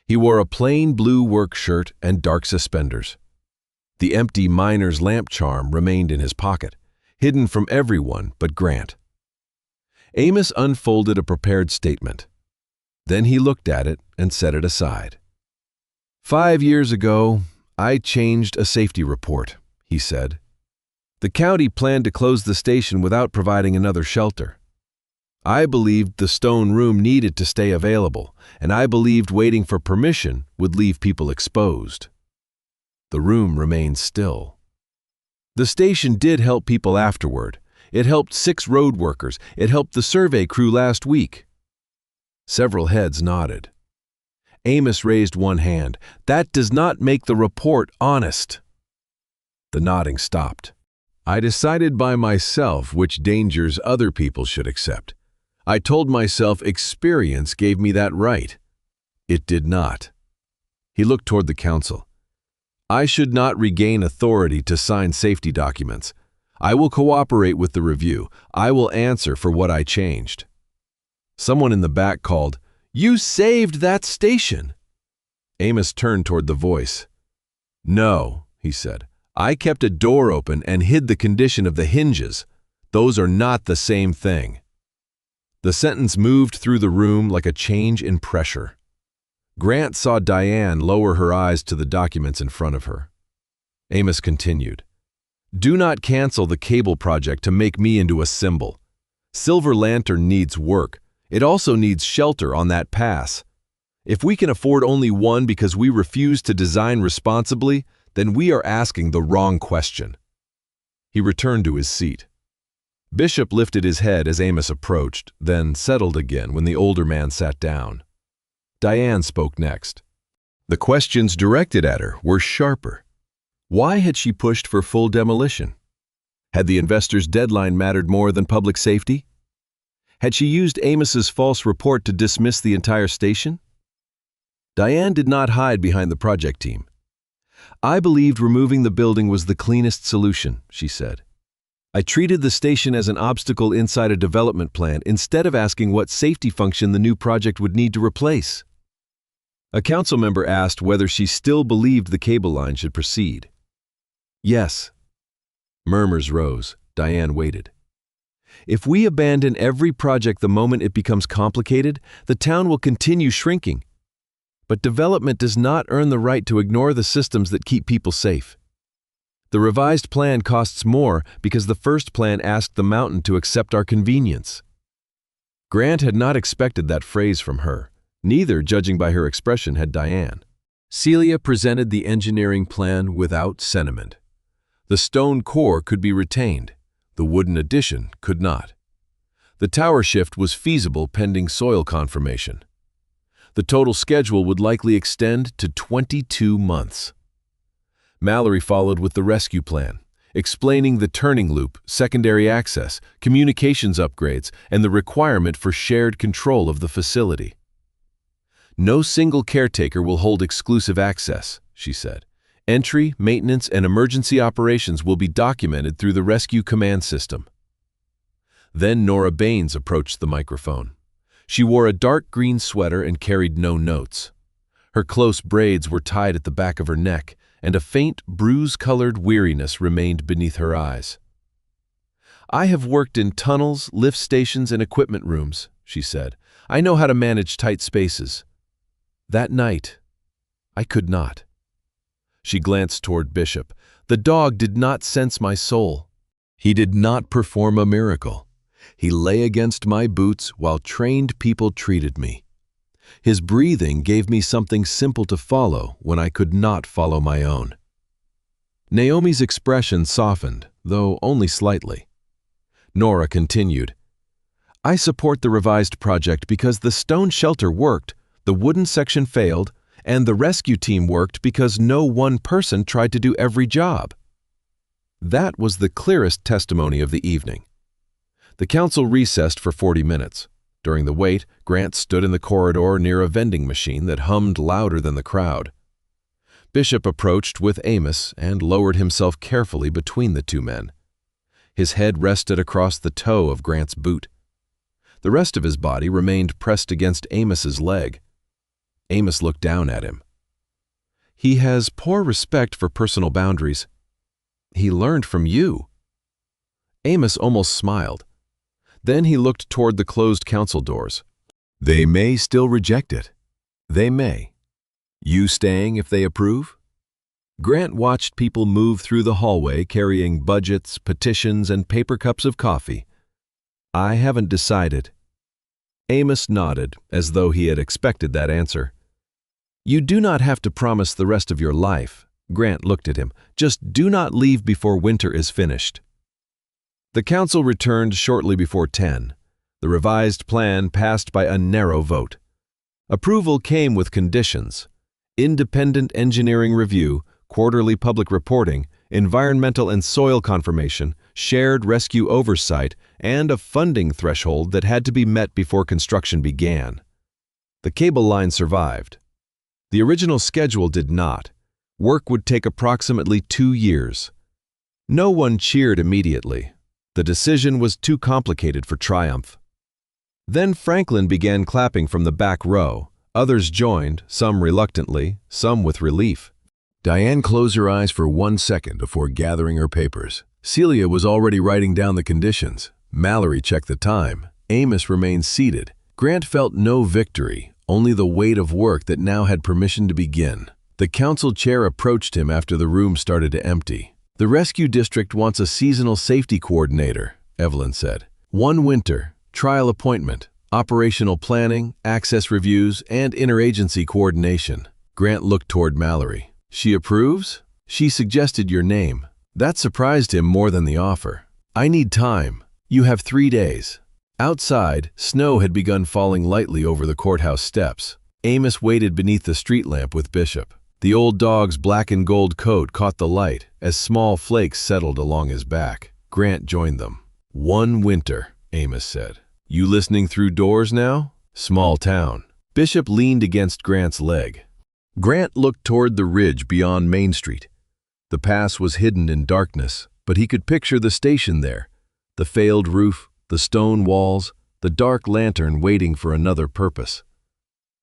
He wore a plain blue work shirt and dark suspenders. The empty miner's lamp charm remained in his pocket, hidden from everyone but Grant. Amos unfolded a prepared statement. Then he looked at it and set it aside. 5 years ago, I changed a safety report, he said. The county planned to close the station without providing another shelter. I believed the stone room needed to stay available, and I believed waiting for permission would leave people exposed. The room remained still. The station did help people afterward. It helped 6 road workers. It helped the survey crew last week. Several heads nodded. Amos raised one hand. That does not make the report honest. The nodding stopped. I decided by myself which dangers other people should accept. I told myself experience gave me that right. It did not. He looked toward the council. I should not regain authority to sign safety documents. I will cooperate with the review. I will answer for what I changed. Someone in the back called, "You saved that station!" Amos turned toward the voice. "No," he said. "I kept a door open and hid the condition of the hinges. Those are not the same thing." The sentence moved through the room like a change in pressure. Grant saw Diane lower her eyes to the documents in front of her. Amos continued. "Do not cancel the cable project to make me into a symbol. Silver Lantern needs work. It also needs shelter on that pass. If we can afford only one because we refuse to design responsibly, then we are asking the wrong question." He returned to his seat. Bishop lifted his head as Amos approached, then settled again when the older man sat down. Diane spoke next. The questions directed at her were sharper. Why had she pushed for full demolition? Had the investor's deadline mattered more than public safety? Had she used Amos's false report to dismiss the entire station? Diane did not hide behind the project team. I believed removing the building was the cleanest solution, she said. I treated the station as an obstacle inside a development plan instead of asking what safety function the new project would need to replace. A council member asked whether she still believed the cable line should proceed. Yes. Murmurs rose. Diane waited. If we abandon every project the moment it becomes complicated, the town will continue shrinking. But development does not earn the right to ignore the systems that keep people safe. The revised plan costs more because the first plan asked the mountain to accept our convenience. Grant had not expected that phrase from her. Neither, judging by her expression, had Diane. Celia presented the engineering plan without sentiment. The stone core could be retained. The wooden addition could not. The tower shift was feasible pending soil confirmation. The total schedule would likely extend to 22 months. Mallory followed with the rescue plan, explaining the turning loop, secondary access, communications upgrades, and the requirement for shared control of the facility. No single caretaker will hold exclusive access, she said. Entry, maintenance, and emergency operations will be documented through the rescue command system. Then Nora Baines approached the microphone. She wore a dark green sweater and carried no notes. Her close braids were tied at the back of her neck, and a faint, bruise-colored weariness remained beneath her eyes. I have worked in tunnels, lift stations, and equipment rooms, she said. I know how to manage tight spaces. That night, I could not. She glanced toward Bishop. The The dog did not sense my soul. He did not perform a miracle. He lay against my boots while trained people treated me. His breathing gave me something simple to follow when I could not follow my own. Naomi's expression softened, though only slightly. Nora continued, I support the revised project because the stone shelter worked, the wooden section failed, and the rescue team worked because no one person tried to do every job. That was the clearest testimony of the evening. The council recessed for 40 minutes. During the wait, Grant stood in the corridor near a vending machine that hummed louder than the crowd. Bishop approached with Amos and lowered himself carefully between the two men. His head rested across the toe of Grant's boot. The rest of his body remained pressed against Amos's leg. Amos looked down at him. He has poor respect for personal boundaries. He learned from you. Amos almost smiled. Then he looked toward the closed council doors. They may still reject it. They may. You staying if they approve? Grant watched people move through the hallway carrying budgets, petitions, and paper cups of coffee. I haven't decided. Amos nodded, as though he had expected that answer. You do not have to promise the rest of your life. Grant looked at him. Just do not leave before winter is finished. The council returned shortly before 10. The revised plan passed by a narrow vote. Approval came with conditions: independent engineering review, quarterly public reporting, environmental and soil confirmation, shared rescue oversight, and a funding threshold that had to be met before construction began. The cable line survived. The original schedule did not. Work would take approximately 2 years. No one cheered immediately. The decision was too complicated for triumph. Then Franklin began clapping from the back row. Others joined, some reluctantly, some with relief. Diane closed her eyes for 1 second before gathering her papers. Celia was already writing down the conditions. Mallory checked the time. Amos remained seated. Grant felt no victory, only the weight of work that now had permission to begin. The council chair approached him after the room started to empty. The rescue district wants a seasonal safety coordinator, Evelyn said. 1 winter, trial appointment, operational planning, access reviews, and interagency coordination. Grant looked toward Mallory. She approves? She suggested your name. That surprised him more than the offer. I need time. You have 3 days. Outside, snow had begun falling lightly over the courthouse steps. Amos waited beneath the street lamp with Bishop. The old dog's black and gold coat caught the light as small flakes settled along his back. Grant joined them. 1 winter, Amos said. You listening through doors now? Small town. Bishop leaned against Grant's leg. Grant looked toward the ridge beyond Main Street. The pass was hidden in darkness, but he could picture the station there. The failed roof, the stone walls, the dark lantern waiting for another purpose.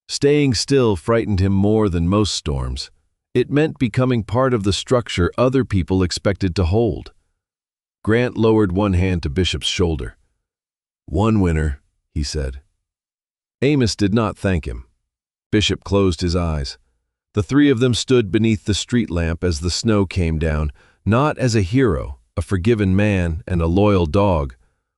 Staying still frightened him more than most storms. It meant becoming part of the structure other people expected to hold. Grant lowered one hand to Bishop's shoulder. 1 winter, he said. Amos did not thank him. Bishop closed his eyes. The 3 of them stood beneath the street lamp as the snow came down, not as a hero, a forgiven man, and a loyal dog,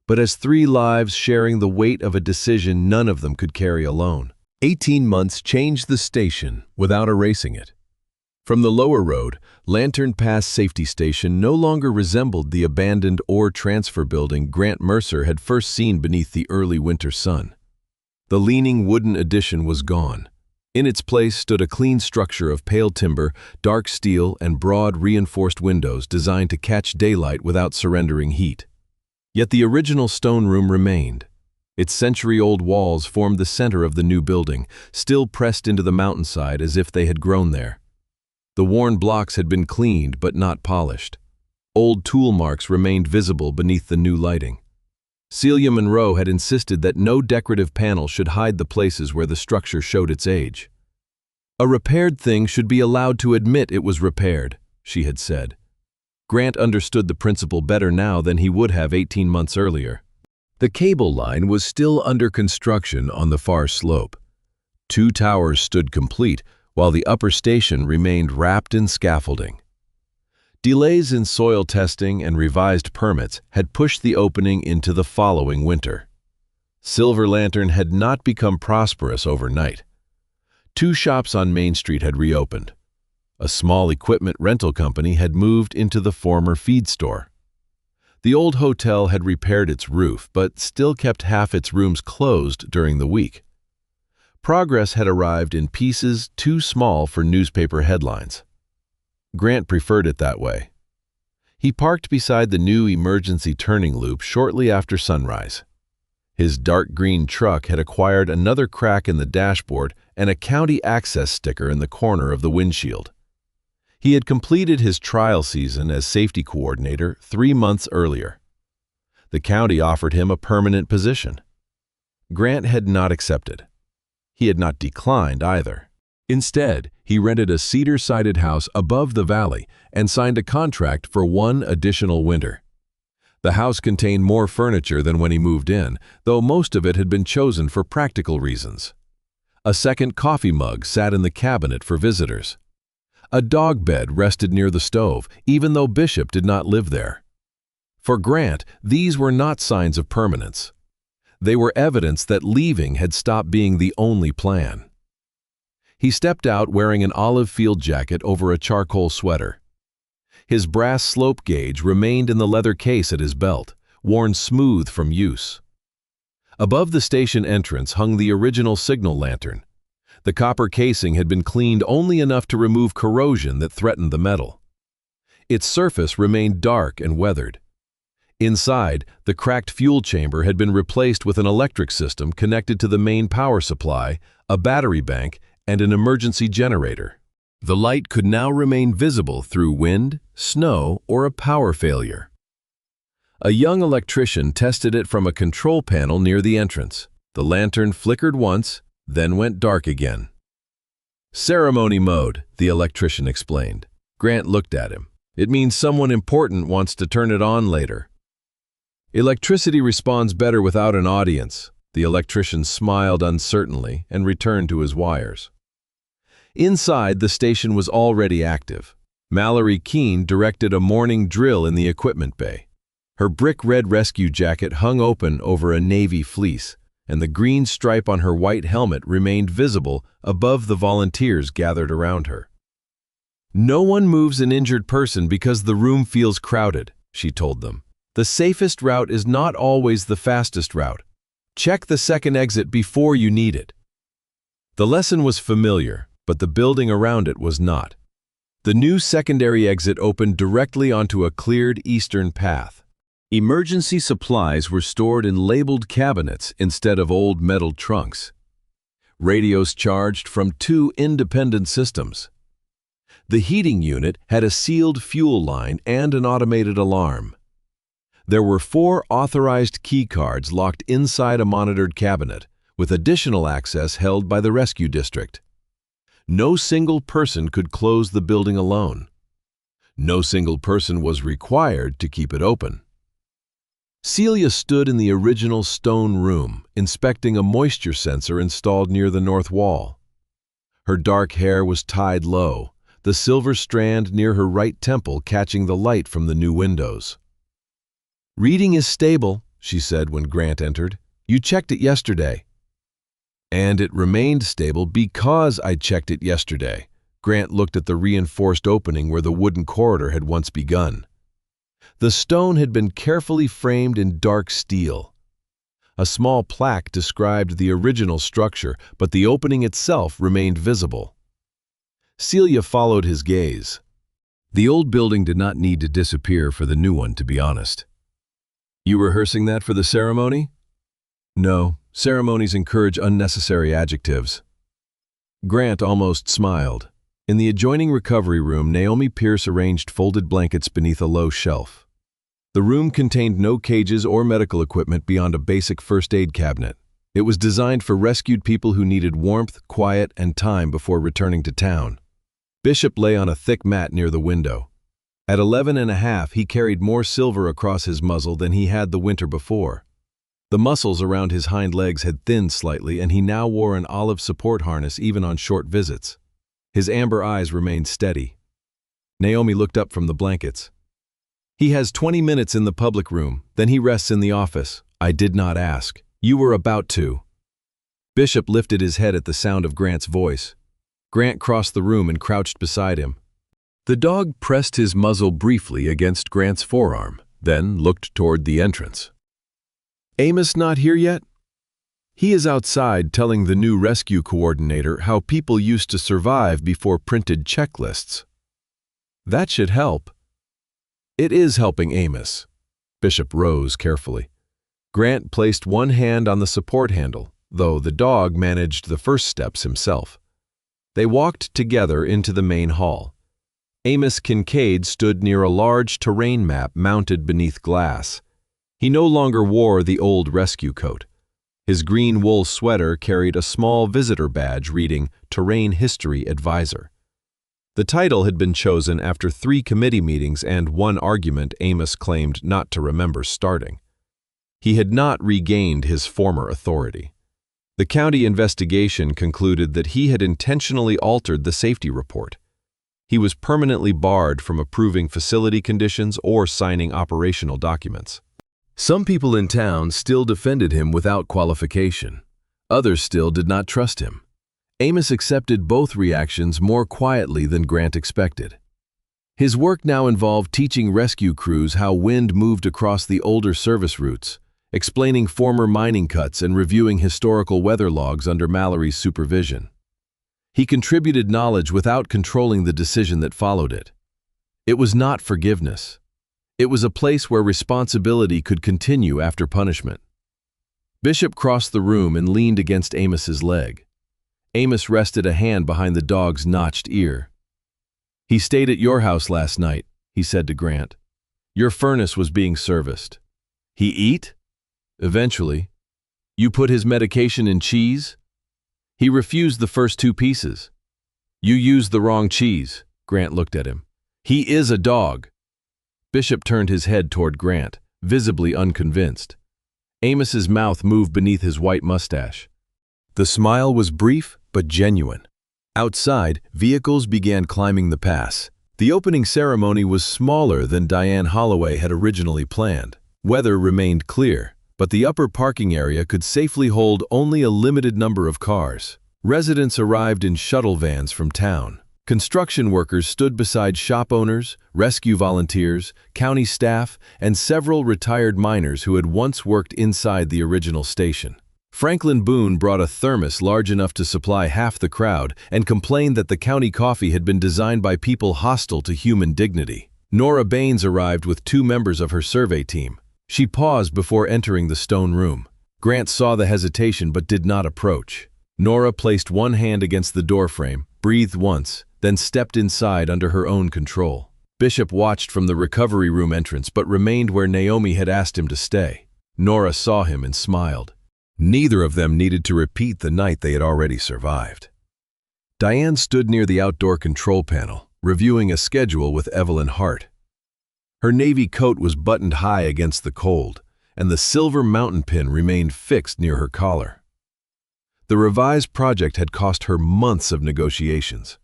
but as 3 lives sharing the weight of a decision none of them could carry alone. 18 months changed the station without erasing it. From the lower road, Lantern Pass Safety Station no longer resembled the abandoned ore transfer building Grant Mercer had first seen beneath the early winter sun. The leaning wooden addition was gone. In its place stood a clean structure of pale timber, dark steel, and broad reinforced windows designed to catch daylight without surrendering heat. Yet the original stone room remained. Its century-old walls formed the center of the new building, still pressed into the mountainside as if they had grown there. The worn blocks had been cleaned but not polished. Old tool marks remained visible beneath the new lighting. Celia Monroe had insisted that no decorative panel should hide the places where the structure showed its age. A repaired thing should be allowed to admit it was repaired, she had said. Grant understood the principle better now than he would have 18 months earlier. The cable line was still under construction on the far slope. 2 towers stood complete, while the upper station remained wrapped in scaffolding. Delays in soil testing and revised permits had pushed the opening into the following winter. Silver Lantern had not become prosperous overnight. 2 shops on Main Street had reopened. A small equipment rental company had moved into the former feed store. The old hotel had repaired its roof, but still kept half its rooms closed during the week. Progress had arrived in pieces too small for newspaper headlines. Grant preferred it that way. He parked beside the new emergency turning loop shortly after sunrise. His dark green truck had acquired another crack in the dashboard and a county access sticker in the corner of the windshield. He had completed his trial season as safety coordinator 3 months earlier. The county offered him a permanent position. Grant had not accepted. He had not declined either. Instead, he rented a cedar-sided house above the valley and signed a contract for 1 additional winter. The house contained more furniture than when he moved in, though most of it had been chosen for practical reasons. A second coffee mug sat in the cabinet for visitors. A dog bed rested near the stove, even though Bishop did not live there. For Grant, these were not signs of permanence. They were evidence that leaving had stopped being the only plan. He stepped out wearing an olive field jacket over a charcoal sweater. His brass slope gauge remained in the leather case at his belt, worn smooth from use. Above the station entrance hung the original signal lantern. The copper casing had been cleaned only enough to remove corrosion that threatened the metal. Its surface remained dark and weathered. Inside, the cracked fuel chamber had been replaced with an electric system connected to the main power supply, a battery bank, and an emergency generator. The light could now remain visible through wind, snow, or a power failure. A young electrician tested it from a control panel near the entrance. The lantern flickered once, then went dark again. "Ceremony mode," the electrician explained. Grant looked at him. "It means someone important wants to turn it on later." "Electricity responds better without an audience." The electrician smiled uncertainly and returned to his wires. Inside, the station was already active. Mallory Keene directed a morning drill in the equipment bay. Her brick-red rescue jacket hung open over a navy fleece, and the green stripe on her white helmet remained visible above the volunteers gathered around her. "No one moves an injured person because the room feels crowded," she told them. "The safest route is not always the fastest route. Check the second exit before you need it." The lesson was familiar, but the building around it was not. The new secondary exit opened directly onto a cleared eastern path. Emergency supplies were stored in labeled cabinets instead of old metal trunks. Radios charged from 2 independent systems. The heating unit had a sealed fuel line and an automated alarm. There were 4 authorized key cards locked inside a monitored cabinet, with additional access held by the rescue district. No single person could close the building alone. No single person was required to keep it open. Celia stood in the original stone room, inspecting a moisture sensor installed near the north wall. Her dark hair was tied low, the silver strand near her right temple catching the light from the new windows. "Reading is stable," she said when Grant entered. "You checked it yesterday." "And it remained stable because I checked it yesterday." Grant looked at the reinforced opening where the wooden corridor had once begun. The stone had been carefully framed in dark steel. A small plaque described the original structure, but the opening itself remained visible. Celia followed his gaze. The old building did not need to disappear for the new one, to be honest. "You rehearsing that for the ceremony?" "No, ceremonies encourage unnecessary adjectives." Grant almost smiled. In the adjoining recovery room, Naomi Pierce arranged folded blankets beneath a low shelf. The room contained no cages or medical equipment beyond a basic first aid cabinet. It was designed for rescued people who needed warmth, quiet, and time before returning to town. Bishop lay on a thick mat near the window. At 11.5, he carried more silver across his muzzle than he had the winter before. The muscles around his hind legs had thinned slightly, and he now wore an olive support harness even on short visits. His amber eyes remained steady. Naomi looked up from the blankets. He has 20 minutes in the public room, then he rests in the office. I did not ask. You were about to. Bishop lifted his head at the sound of Grant's voice. Grant crossed the room and crouched beside him. The dog pressed his muzzle briefly against Grant's forearm, then looked toward the entrance. Amos not here yet? He is outside telling the new rescue coordinator how people used to survive before printed checklists. That should help. It is helping Amos. Bishop rose carefully. Grant placed one hand on the support handle, though the dog managed the first steps himself. They walked together into the main hall. Amos Kincaid stood near a large terrain map mounted beneath glass. He no longer wore the old rescue coat. His green wool sweater carried a small visitor badge reading Terrain History Advisor. The title had been chosen after 3 committee meetings and 1 argument Amos claimed not to remember starting. He had not regained his former authority. The county investigation concluded that he had intentionally altered the safety report. He was permanently barred from approving facility conditions or signing operational documents. Some people in town still defended him without qualification. Others still did not trust him. Amos accepted both reactions more quietly than Grant expected. His work now involved teaching rescue crews how wind moved across the older service routes, explaining former mining cuts and reviewing historical weather logs under Mallory's supervision. He contributed knowledge without controlling the decision that followed it. It was not forgiveness. It was a place where responsibility could continue after punishment. Bishop crossed the room and leaned against Amos's leg. Amos rested a hand behind the dog's notched ear. He stayed at your house last night, he said to Grant. Your furnace was being serviced. He eat? Eventually. You put his medication in cheese? He refused the first 2 pieces. You used the wrong cheese, Grant looked at him. He is a dog. Bishop turned his head toward Grant, visibly unconvinced. Amos's mouth moved beneath his white mustache. The smile was brief but genuine. Outside, vehicles began climbing the pass. The opening ceremony was smaller than Diane Holloway had originally planned. Weather remained clear, but the upper parking area could safely hold only a limited number of cars. Residents arrived in shuttle vans from town. Construction workers stood beside shop owners, rescue volunteers, county staff, and several retired miners who had once worked inside the original station. Franklin Boone brought a thermos large enough to supply half the crowd and complained that the county coffee had been designed by people hostile to human dignity. Nora Baines arrived with 2 members of her survey team. She paused before entering the stone room. Grant saw the hesitation but did not approach. Nora placed one hand against the doorframe, breathed once, then stepped inside under her own control. Bishop watched from the recovery room entrance but remained where Naomi had asked him to stay. Nora saw him and smiled. Neither of them needed to repeat the night they had already survived. Diane stood near the outdoor control panel, reviewing a schedule with Evelyn Hart. Her navy coat was buttoned high against the cold, and the silver mountain pin remained fixed near her collar. The revised project had cost her months of negotiations.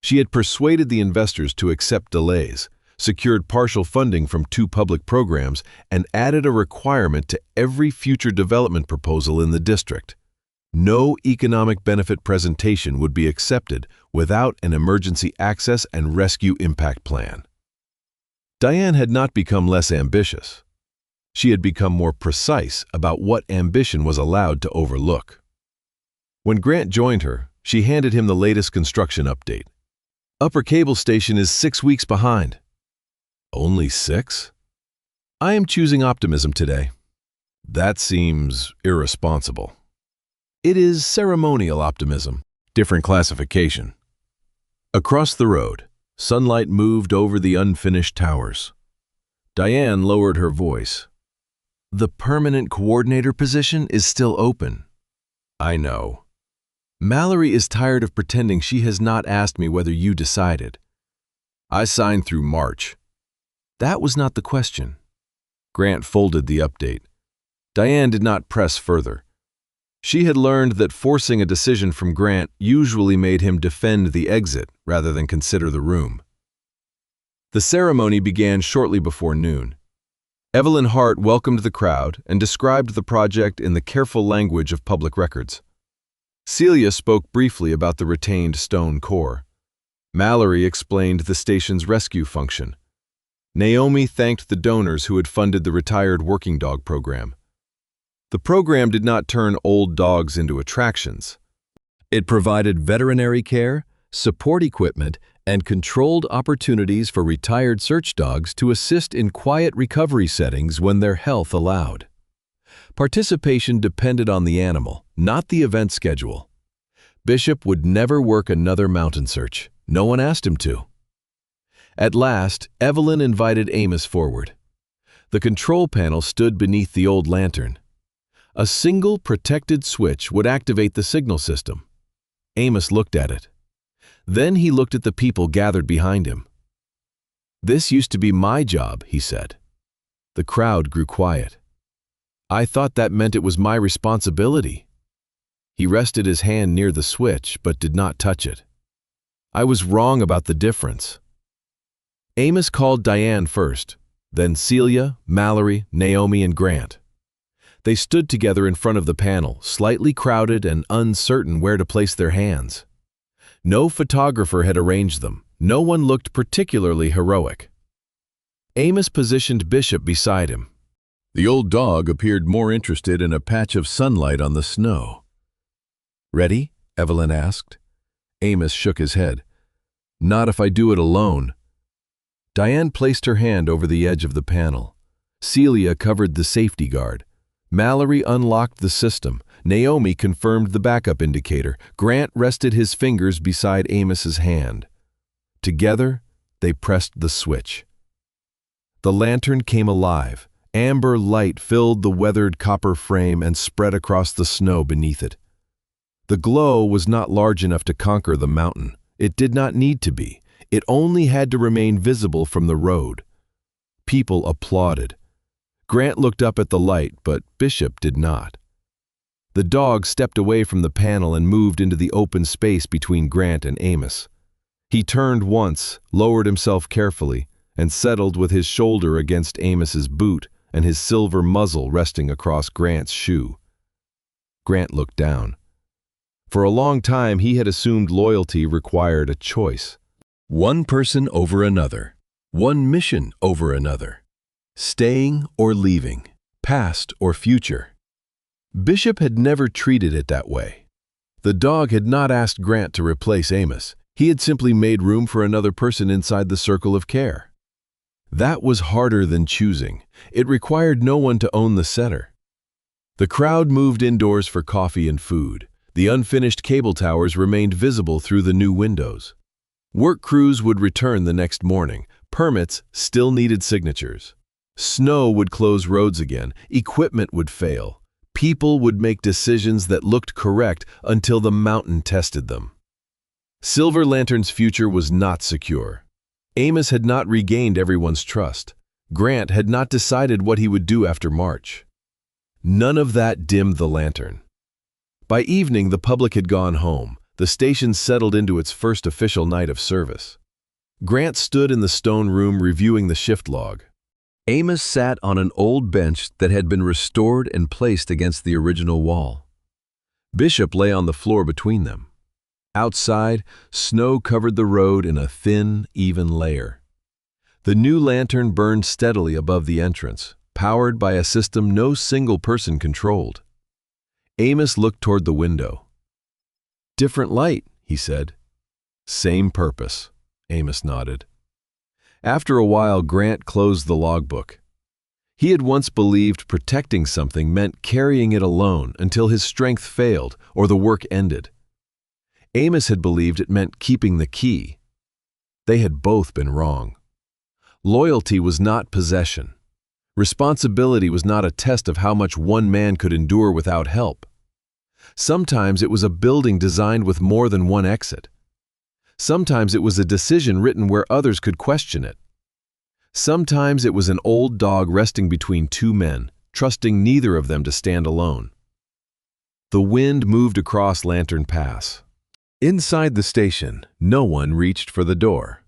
She had persuaded the investors to accept delays, secured partial funding from 2 public programs, and added a requirement to every future development proposal in the district. No economic benefit presentation would be accepted without an emergency access and rescue impact plan. Diane had not become less ambitious. She had become more precise about what ambition was allowed to overlook. When Grant joined her, she handed him the latest construction update. Upper Cable Station is 6 weeks behind. Only 6? I am choosing optimism today. That seems irresponsible. It is ceremonial optimism, different classification. Across the road, sunlight moved over the unfinished towers. Diane lowered her voice. The permanent coordinator position is still open. I know. Mallory is tired of pretending she has not asked me whether you decided. I signed through March. That was not the question. Grant folded the update. Diane did not press further. She had learned that forcing a decision from Grant usually made him defend the exit rather than consider the room. The ceremony began shortly before noon. Evelyn Hart welcomed the crowd and described the project in the careful language of public records. Celia spoke briefly about the retained stone core. Mallory explained the station's rescue function. Naomi thanked the donors who had funded the retired working dog program. The program did not turn old dogs into attractions. It provided veterinary care, support equipment, and controlled opportunities for retired search dogs to assist in quiet recovery settings when their health allowed. Participation depended on the animal, not the event schedule. Bishop would never work another mountain search. No one asked him to. At last, Evelyn invited Amos forward. The control panel stood beneath the old lantern. A single protected switch would activate the signal system. Amos looked at it. Then he looked at the people gathered behind him. "This used to be my job," he said. The crowd grew quiet. "I thought that meant it was my responsibility." He rested his hand near the switch, but did not touch it. "I was wrong about the difference." Amos called Diane first, then Celia, Mallory, Naomi, and Grant. They stood together in front of the panel, slightly crowded and uncertain where to place their hands. No photographer had arranged them. No one looked particularly heroic. Amos positioned Bishop beside him. The old dog appeared more interested in a patch of sunlight on the snow. "Ready?" Evelyn asked. Amos shook his head. "Not if I do it alone." Diane placed her hand over the edge of the panel. Celia covered the safety guard. Mallory unlocked the system. Naomi confirmed the backup indicator. Grant rested his fingers beside Amos's hand. Together, they pressed the switch. The lantern came alive. Amber light filled the weathered copper frame and spread across the snow beneath it. The glow was not large enough to conquer the mountain. It did not need to be. It only had to remain visible from the road. People applauded. Grant looked up at the light, but Bishop did not. The dog stepped away from the panel and moved into the open space between Grant and Amos. He turned once, lowered himself carefully, and settled with his shoulder against Amos's boot and his silver muzzle resting across Grant's shoe. Grant looked down. For a long time he had assumed loyalty required a choice. One person over another. One mission over another. Staying or leaving. Past or future. Bishop had never treated it that way. The dog had not asked Grant to replace Amos. He had simply made room for another person inside the circle of care. That was harder than choosing. It required no one to own the center. The crowd moved indoors for coffee and food. The unfinished cable towers remained visible through the new windows. Work crews would return the next morning. Permits still needed signatures. Snow would close roads again. Equipment would fail. People would make decisions that looked correct until the mountain tested them. Silver Lantern's future was not secure. Amos had not regained everyone's trust. Grant had not decided what he would do after March. None of that dimmed the lantern. By evening, the public had gone home. The station settled into its first official night of service. Grant stood in the stone room reviewing the shift log. Amos sat on an old bench that had been restored and placed against the original wall. Bishop lay on the floor between them. Outside, snow covered the road in a thin, even layer. The new lantern burned steadily above the entrance, powered by a system no single person controlled. Amos looked toward the window. "Different light," he said. "Same purpose," Amos nodded. After a while, Grant closed the logbook. He had once believed protecting something meant carrying it alone until his strength failed or the work ended. Amos had believed it meant keeping the key. They had both been wrong. Loyalty was not possession. Responsibility was not a test of how much one man could endure without help. Sometimes it was a building designed with more than one exit. Sometimes it was a decision written where others could question it. Sometimes it was an old dog resting between two men, trusting neither of them to stand alone. The wind moved across Lantern Pass. Inside the station, no one reached for the door.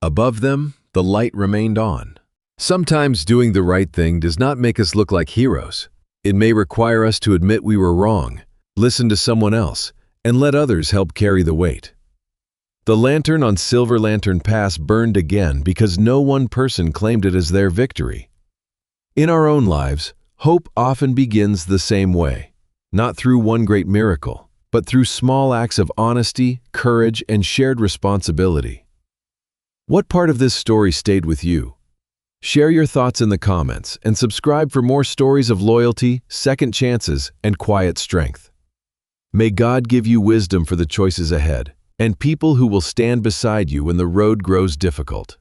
Above them, the light remained on. Sometimes doing the right thing does not make us look like heroes. It may require us to admit we were wrong, listen to someone else, and let others help carry the weight. The lantern on Silver Lantern Pass burned again because no one person claimed it as their victory. In our own lives, hope often begins the same way, not through one great miracle, but through small acts of honesty, courage, and shared responsibility. What part of this story stayed with you? Share your thoughts in the comments and subscribe for more stories of loyalty, second chances, and quiet strength. May God give you wisdom for the choices ahead and people who will stand beside you when the road grows difficult.